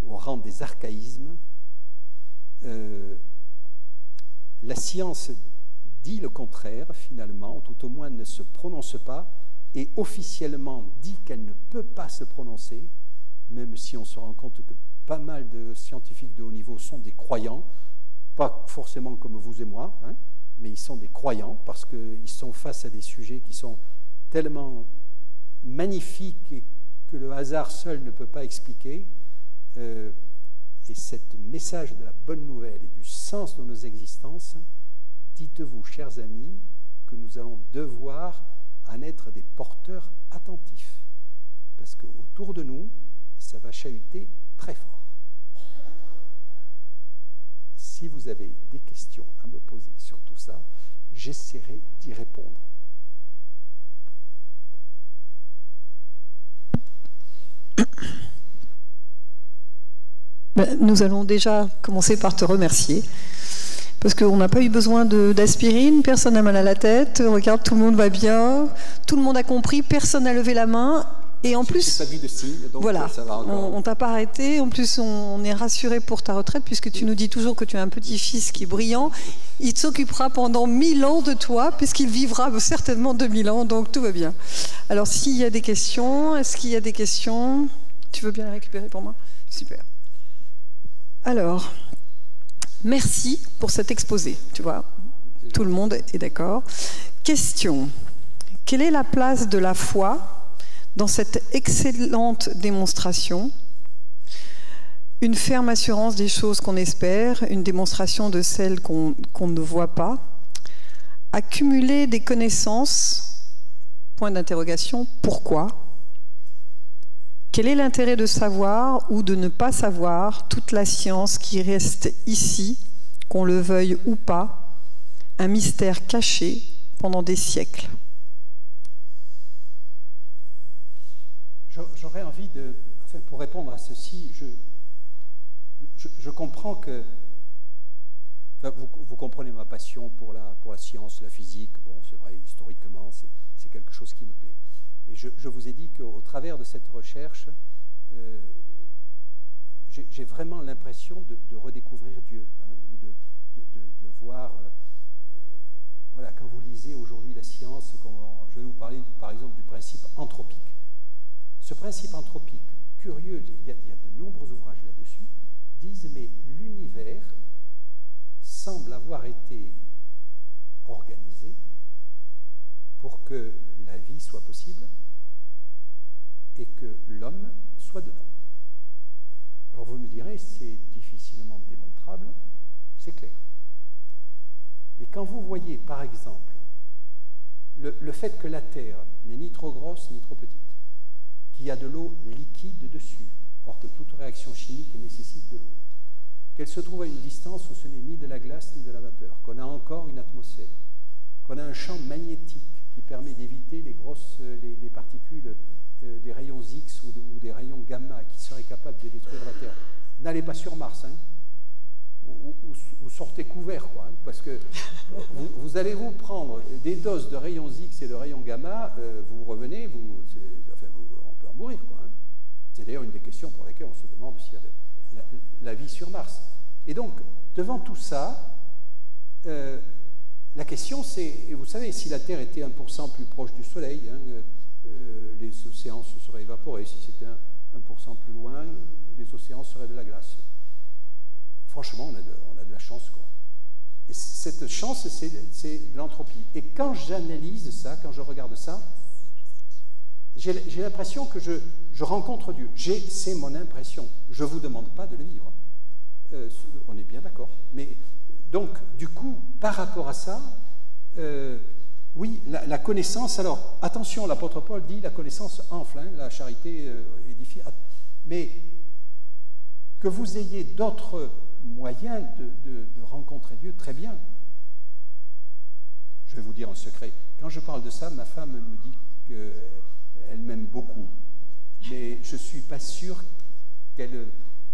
au rang des archaïsmes. La science dit le contraire, finalement, ou tout au moins ne se prononce pas, et officiellement dit qu'elle ne peut pas se prononcer, même si on se rend compte que pas mal de scientifiques de haut niveau sont des croyants, pas forcément comme vous et moi, hein, mais ils sont des croyants parce qu'ils sont face à des sujets qui sont tellement magnifiques et que le hasard seul ne peut pas expliquer. Et ce message de la bonne nouvelle et du sens de nos existences, dites-vous, chers amis, que nous allons devoir en être des porteurs attentifs. Parce qu'autour de nous, ça va chahuter très fort. Si vous avez des questions à me poser sur tout ça, j'essaierai d'y répondre. Nous allons déjà commencer par te remercier, parce qu'on n'a pas eu besoin d'aspirine, personne n'a mal à la tête, regarde, tout le monde va bien, tout le monde a compris, personne n'a levé la main, et en plus, pas vu de signe, donc voilà, ça va encore. On t'a pas arrêté, en plus on est rassuré pour ta retraite, puisque tu nous dis toujours que tu as un petit-fils qui est brillant, il s'occupera pendant 1000 ans de toi, puisqu'il vivra certainement 2000 ans, donc tout va bien. Alors s'il y a des questions, est-ce qu'il y a des questions? Tu veux bien les récupérer pour moi? Super. Alors, merci pour cet exposé, tu vois, tout le monde est d'accord. Question, quelle est la place de la foi dans cette excellente démonstration? Une ferme assurance des choses qu'on espère, une démonstration de celles qu'on ne voit pas. Accumuler des connaissances, point d'interrogation, pourquoi? Quel est l'intérêt de savoir ou de ne pas savoir toute la science qui reste ici, qu'on le veuille ou pas, un mystère caché pendant des siècles? J'aurais envie de... Enfin, pour répondre à ceci, je comprends que... Enfin, vous comprenez ma passion pour la science, la physique. Bon, c'est vrai, historiquement, c'est quelque chose qui me plaît. Et je vous ai dit qu'au travers de cette recherche, j'ai vraiment l'impression de redécouvrir Dieu, hein, ou de voir, voilà, quand vous lisez aujourd'hui la science, je vais vous parler par exemple du principe anthropique. Ce principe anthropique, curieux, il y a de nombreux ouvrages là-dessus, disent mais l'univers semble avoir été organisé pour que la vie soit possible et que l'homme soit dedans. Alors vous me direz, c'est difficilement démontrable, c'est clair. Mais quand vous voyez, par exemple, le fait que la Terre n'est ni trop grosse ni trop petite, qu'il y a de l'eau liquide dessus, or que toute réaction chimique nécessite de l'eau, qu'elle se trouve à une distance où ce n'est ni de la glace ni de la vapeur, qu'on a encore une atmosphère, qu'on a un champ magnétique qui permet d'éviter les particules des rayons X ou des rayons gamma qui seraient capables de détruire la Terre. N'allez pas sur Mars, hein, ou sortez couvert, quoi, hein, parce que vous allez vous prendre des doses de rayons X et de rayons gamma, vous revenez, on peut en mourir, quoi. Hein. C'est d'ailleurs une des questions pour lesquelles on se demande s'il y a la vie sur Mars. Et donc, devant tout ça, la question c'est, vous savez, si la Terre était 1% plus proche du Soleil, hein, les océans se seraient évaporés. Si c'était 1% plus loin, les océans seraient de la glace. Franchement, on a de la chance, quoi. Et cette chance, c'est de l'entropie. Et quand j'analyse ça, quand je regarde ça, j'ai l'impression que je rencontre Dieu. C'est mon impression. Je ne vous demande pas de le vivre. On est bien d'accord. Mais donc, du coup, par rapport à ça, oui, la connaissance, alors, attention, l'apôtre Paul dit la connaissance enfle, hein, la charité édifie. Mais que vous ayez d'autres moyens de rencontrer Dieu, très bien. Je vais vous dire un secret. Quand je parle de ça, ma femme me dit qu'elle m'aime beaucoup. Mais je ne suis pas sûr qu'elle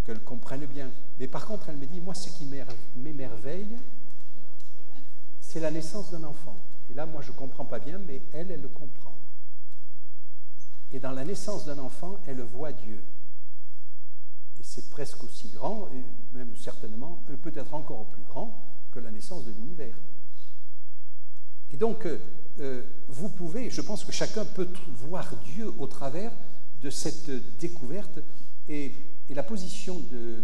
qu'elle comprenne bien. Mais par contre, elle me dit, moi, ce qui m'émerveille, c'est la naissance d'un enfant. Et là, moi, je ne comprends pas bien, mais elle le comprend. Et dans la naissance d'un enfant, elle voit Dieu. Et c'est presque aussi grand, et même certainement, peut-être encore plus grand, que la naissance de l'univers. Et donc, vous pouvez, je pense que chacun peut voir Dieu au travers de cette découverte. Et la position de,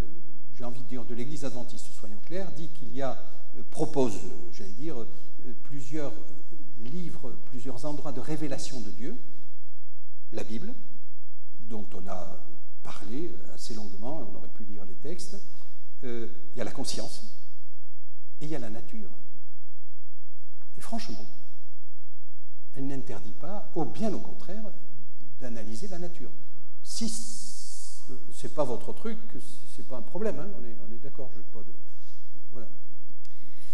j'ai envie de dire, de l'Église adventiste, soyons clairs, dit qu'il y a, propose, j'allais dire, plusieurs livres, plusieurs endroits de révélation de Dieu. La Bible, dont on a parlé assez longuement, on aurait pu lire les textes. Il y a la conscience et il y a la nature. Et franchement, elle n'interdit pas, bien au contraire, d'analyser la nature. Si ce n'est pas votre truc, ce n'est pas un problème, hein, on est d'accord, je n'ai pas de... Voilà.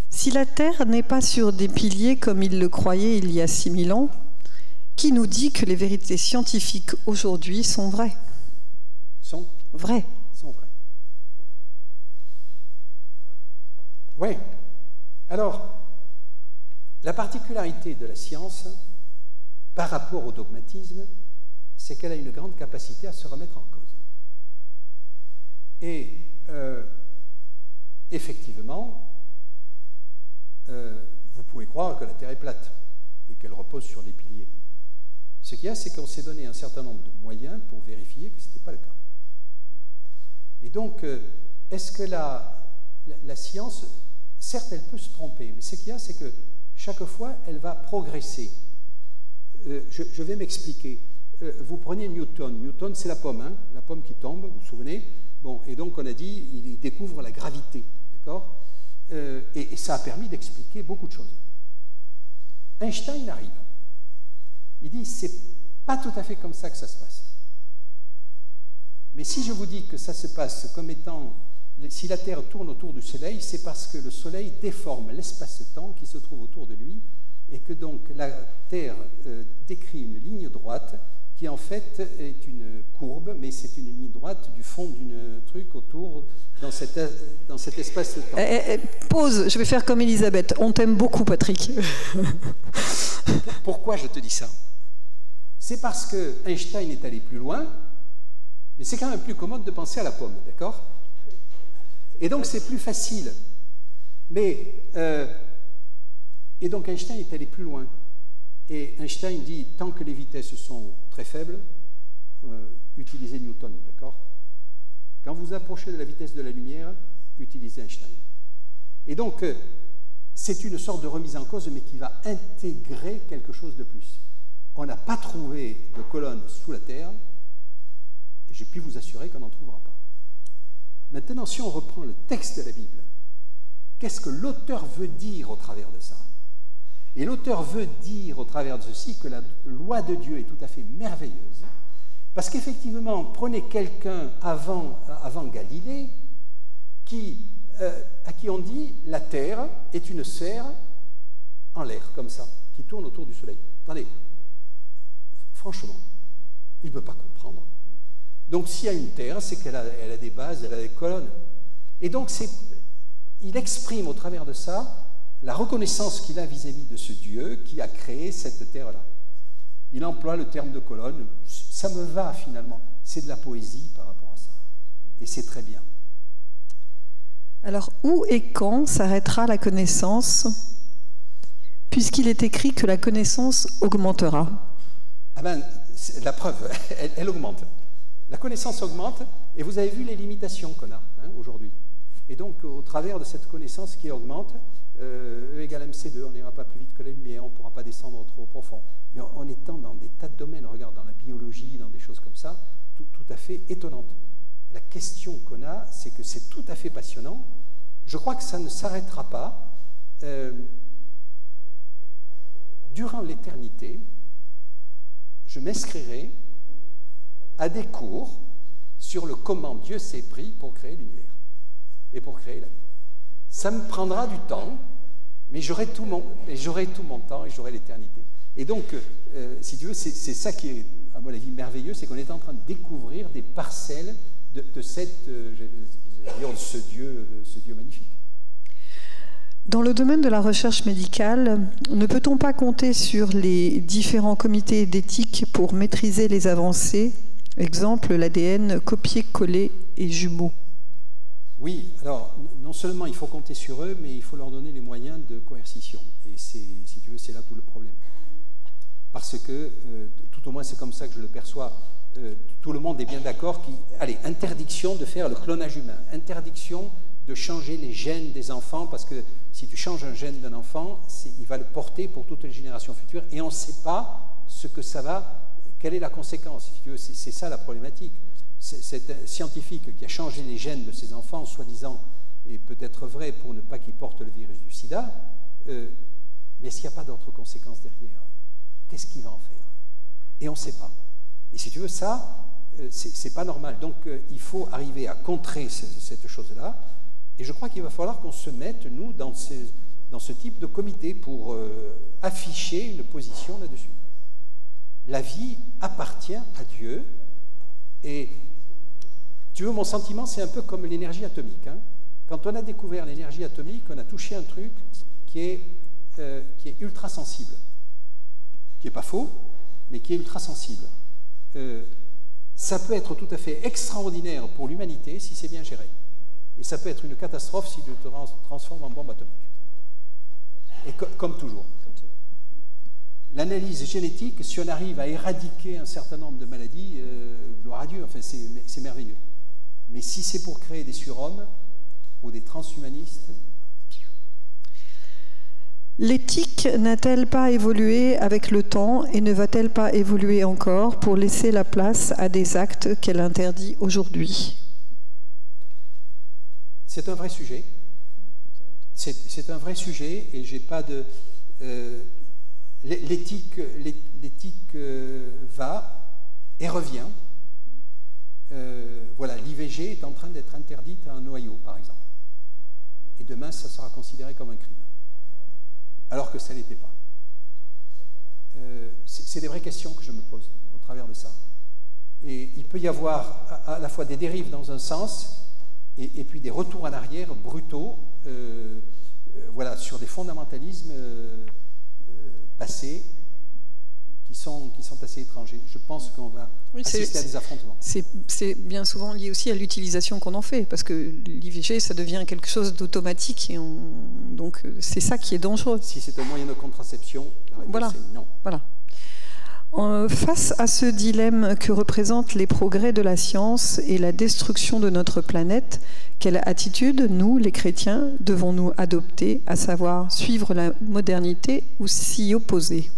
Si la Terre n'est pas sur des piliers comme ils le croyaient il y a 6000 ans, qui nous dit que les vérités scientifiques aujourd'hui sont vraies? Sont vraies. Oui. Alors, la particularité de la science, par rapport au dogmatisme, c'est qu'elle a une grande capacité à se remettre en cause. Et effectivement, vous pouvez croire que la Terre est plate et qu'elle repose sur des piliers. Ce qu'il y a, c'est qu'on s'est donné un certain nombre de moyens pour vérifier que ce n'était pas le cas. Et donc, est-ce que la science, certes, elle peut se tromper, mais ce qu'il y a, c'est que chaque fois, elle va progresser. Je vais m'expliquer. Vous prenez Newton. Newton, c'est la pomme, hein, la pomme qui tombe, vous vous souvenez? Bon, et donc, on a dit, il découvre la gravité, d'accord? Et ça a permis d'expliquer beaucoup de choses. Einstein arrive. Il dit, c'est pas tout à fait comme ça que ça se passe. Mais si je vous dis que ça se passe comme étant, si la Terre tourne autour du Soleil, c'est parce que le Soleil déforme l'espace-temps qui se trouve autour de lui, et que donc la Terre décrit une ligne droite qui en fait est une courbe, mais c'est une ligne droite du fond d'une truc autour, dans cet espace-temps. Pause, je vais faire comme Elisabeth. On t'aime beaucoup, Patrick. Pourquoi je te dis ça? C'est parce que Einstein est allé plus loin, mais c'est quand même plus commode de penser à la pomme, d'accord? Et donc c'est plus facile. Mais, et donc Einstein est allé plus loin. Et Einstein dit, tant que les vitesses sont très faibles, utilisez Newton, d'accord? Quand vous approchez de la vitesse de la lumière, utilisez Einstein. Et donc, c'est une sorte de remise en cause, mais qui va intégrer quelque chose de plus. On n'a pas trouvé de colonne sous la Terre, et je puis vous assurer qu'on n'en trouvera pas. Maintenant, si on reprend le texte de la Bible, qu'est-ce que l'auteur veut dire au travers de ça? Et l'auteur veut dire au travers de ceci que la loi de Dieu est tout à fait merveilleuse, parce qu'effectivement, prenez quelqu'un avant Galilée, à qui on dit la Terre est une sphère en l'air, comme ça, qui tourne autour du Soleil. Attendez, franchement, il ne peut pas comprendre. Donc s'il y a une Terre, c'est qu'elle a des bases, elle a des colonnes. Et donc il exprime au travers de ça la reconnaissance qu'il a vis-à-vis de ce Dieu qui a créé cette Terre-là. Il emploie le terme de colonne, ça me va finalement, c'est de la poésie par rapport à ça. Et c'est très bien. Alors, où et quand s'arrêtera la connaissance, puisqu'il est écrit que la connaissance augmentera? Ah ben, la preuve, elle augmente. La connaissance augmente, et vous avez vu les limitations qu'on a hein, aujourd'hui. Et donc, au travers de cette connaissance qui augmente, E égale MC2, on n'ira pas plus vite que la lumière, on ne pourra pas descendre trop profond. Mais en étant dans des tas de domaines, regarde, dans la biologie, dans des choses comme ça, tout à fait étonnantes. La question qu'on a, c'est que c'est tout à fait passionnant. Je crois que ça ne s'arrêtera pas. Durant l'éternité, je m'inscrirai à des cours sur le comment Dieu s'est pris pour créer l'univers et pour créer la vie. Ça me prendra du temps, mais j'aurai tout mon temps et j'aurai l'éternité. Et donc, si tu veux, c'est ça qui est, à mon avis, merveilleux, c'est qu'on est en train de découvrir des parcelles de ce Dieu magnifique. Dans le domaine de la recherche médicale, ne peut-on pas compter sur les différents comités d'éthique pour maîtriser les avancées, exemple l'ADN copié-collé et jumeaux? Oui, alors non seulement il faut compter sur eux, mais il faut leur donner les moyens de coercition. Et si tu veux, c'est là tout le problème. Parce que, tout au moins c'est comme ça que je le perçois, tout le monde est bien d'accord allez, interdiction de faire le clonage humain, interdiction de changer les gènes des enfants, parce que si tu changes un gène d'un enfant, il va le porter pour toutes les générations futures, et on ne sait pas ce que ça va, quelle est la conséquence. Si tu veux, c'est ça la problématique. Cet scientifique qui a changé les gènes de ses enfants, soi-disant, et peut-être vrai pour ne pas qu'ils portent le virus du sida, mais s'il n'y a pas d'autres conséquences derrière, qu'est-ce qu'il va en faire? Et on ne sait pas. Et si tu veux, ça, c'est pas normal. Donc, il faut arriver à contrer cette chose-là. Et je crois qu'il va falloir qu'on se mette, nous, dans ce type de comité pour afficher une position là-dessus. La vie appartient à Dieu. Et tu veux, mon sentiment, c'est un peu comme l'énergie atomique. Hein. Quand on a découvert l'énergie atomique, on a touché un truc qui est ultra sensible. Qui n'est pas faux, mais qui est ultra sensible. Ça peut être tout à fait extraordinaire pour l'humanité si c'est bien géré. Et ça peut être une catastrophe si tu te transformes en bombe atomique. Et comme toujours. L'analyse génétique, si on arrive à éradiquer un certain nombre de maladies, gloire à Dieu, enfin, c'est merveilleux. Mais si c'est pour créer des surhommes ou des transhumanistes... L'éthique n'a-t-elle pas évolué avec le temps et ne va-t-elle pas évoluer encore pour laisser la place à des actes qu'elle interdit aujourd'hui? C'est un vrai sujet. C'est un vrai sujet et j'ai pas de... l'éthique va et revient. Voilà, l'IVG est en train d'être interdite à un Ohio, par exemple. Et demain, ça sera considéré comme un crime. Alors que ça ne l'était pas. C'est des vraies questions que je me pose au travers de ça. Et il peut y avoir à la fois des dérives dans un sens et puis des retours en arrière brutaux, voilà, sur des fondamentalismes passés qui sont assez étrangers. Je pense qu'on va assister à des affrontements. C'est bien souvent lié aussi à l'utilisation qu'on en fait, parce que l'IVG, ça devient quelque chose d'automatique, et donc c'est ça qui est dangereux. Si c'est un moyen de contraception, la réponse est non. Voilà. Face à ce dilemme que représentent les progrès de la science et la destruction de notre planète, quelle attitude, nous, les chrétiens, devons-nous adopter, à savoir suivre la modernité ou s'y opposer?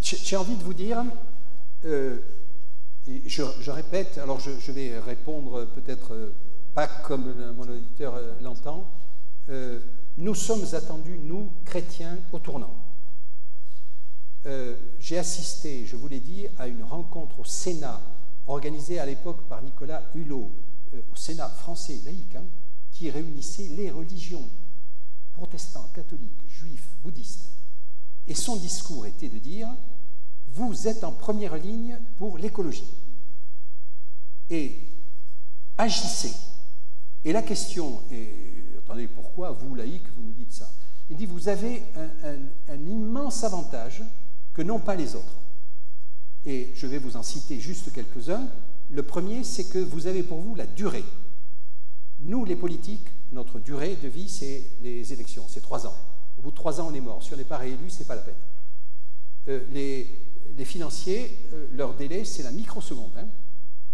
J'ai envie de vous dire, et je répète, alors je vais répondre peut-être pas comme mon auditeur l'entend, nous sommes attendus, nous, chrétiens, au tournant. J'ai assisté, je vous l'ai dit, à une rencontre au Sénat, organisée à l'époque par Nicolas Hulot, au Sénat français laïque, hein, qui réunissait les religions, protestants, catholiques, juifs, bouddhistes. Et son discours était de dire: vous êtes en première ligne pour l'écologie. Et agissez. Et la question est, attendez, pourquoi vous, laïcs, vous nous dites ça? Il dit, vous avez un immense avantage que n'ont pas les autres. Et je vais vous en citer juste quelques-uns. Le premier, c'est que vous avez pour vous la durée. Nous, les politiques, notre durée de vie, c'est les élections, c'est 3 ans. Au bout de 3 ans, on est mort. Si on n'est pas réélu, c'est pas la peine. Les financiers, leur délai, c'est la microseconde. Hein.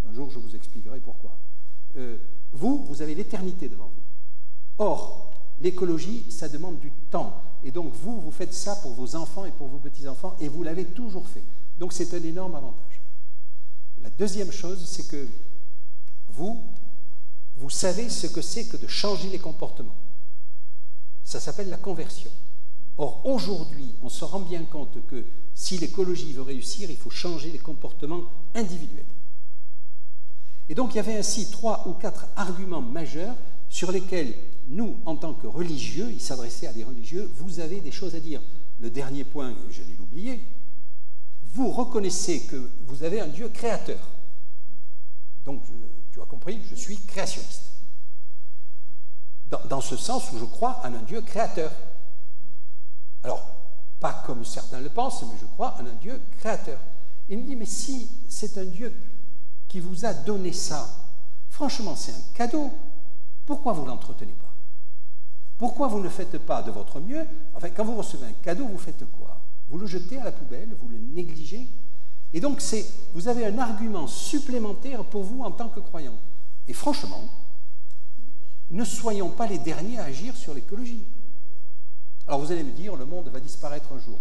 Un jour, je vous expliquerai pourquoi. Vous avez l'éternité devant vous. Or, l'écologie, ça demande du temps. Et donc, vous faites ça pour vos enfants et pour vos petits-enfants, et vous l'avez toujours fait. Donc, c'est un énorme avantage. La deuxième chose, c'est que vous savez ce que c'est que de changer les comportements. Ça s'appelle la conversion. Or, aujourd'hui, on se rend bien compte que si l'écologie veut réussir, il faut changer les comportements individuels. Et donc, il y avait ainsi 3 ou 4 arguments majeurs sur lesquels nous, en tant que religieux, il s'adressait à des religieux, vous avez des choses à dire. Le dernier point, je vais l'oublier, vous reconnaissez que vous avez un Dieu créateur. Donc, tu as compris, je suis créationniste. Dans ce sens où je crois en un Dieu créateur. Alors, pas comme certains le pensent, mais je crois en un Dieu créateur. Il me dit, mais si c'est un Dieu qui vous a donné ça, franchement, c'est un cadeau. Pourquoi vous ne l'entretenez pas? Pourquoi vous ne faites pas de votre mieux? Enfin, quand vous recevez un cadeau, vous faites quoi? Vous le jetez à la poubelle, vous le négligez. Et donc, vous avez un argument supplémentaire pour vous en tant que croyant. Et franchement, ne soyons pas les derniers à agir sur l'écologie. Alors vous allez me dire, le monde va disparaître un jour.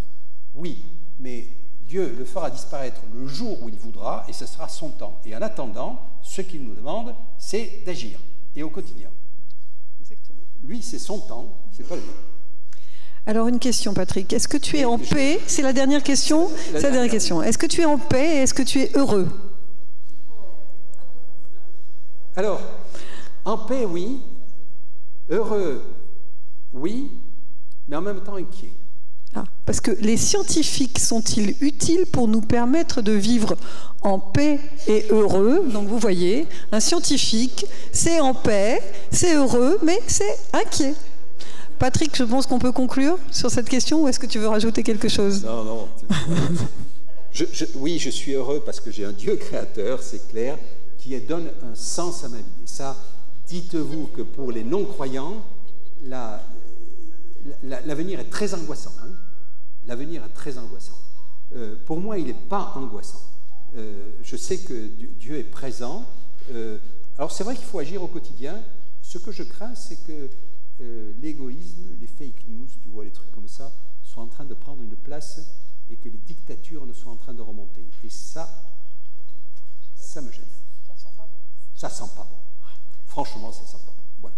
Oui, mais Dieu le fera disparaître le jour où il voudra, et ce sera son temps. Et en attendant, ce qu'il nous demande, c'est d'agir, et au quotidien. Exactement. Lui, c'est son temps, c'est pas le mien. Alors une question, Patrick. Est-ce que tu es en paix? C'est la dernière question. C'est la dernière question. Est-ce que tu es en paix et est-ce que tu es heureux? Alors, en paix, oui. Heureux, oui. Mais en même temps inquiet. Ah, parce que les scientifiques sont-ils utiles pour nous permettre de vivre en paix et heureux? Donc vous voyez, un scientifique, c'est en paix, c'est heureux, mais c'est inquiet. Patrick, je pense qu'on peut conclure sur cette question, ou est-ce que tu veux rajouter quelque chose? Non, non. Oui, je suis heureux parce que j'ai un Dieu créateur, c'est clair, qui donne un sens à ma vie. Et ça, dites-vous que pour les non-croyants, l'avenir est très angoissant. Hein. L'avenir est très angoissant. Pour moi, il n'est pas angoissant. Je sais que Dieu est présent. Alors, c'est vrai qu'il faut agir au quotidien. Ce que je crains, c'est que l'égoïsme, les fake news, tu vois, les trucs comme ça, soient en train de prendre une place et que les dictatures ne soient en train de remonter. Et ça me gêne. Ça sent pas bon. Franchement, ça sent pas bon. Voilà.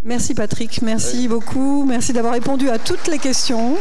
Merci Patrick, merci beaucoup. Merci d'avoir répondu à toutes les questions.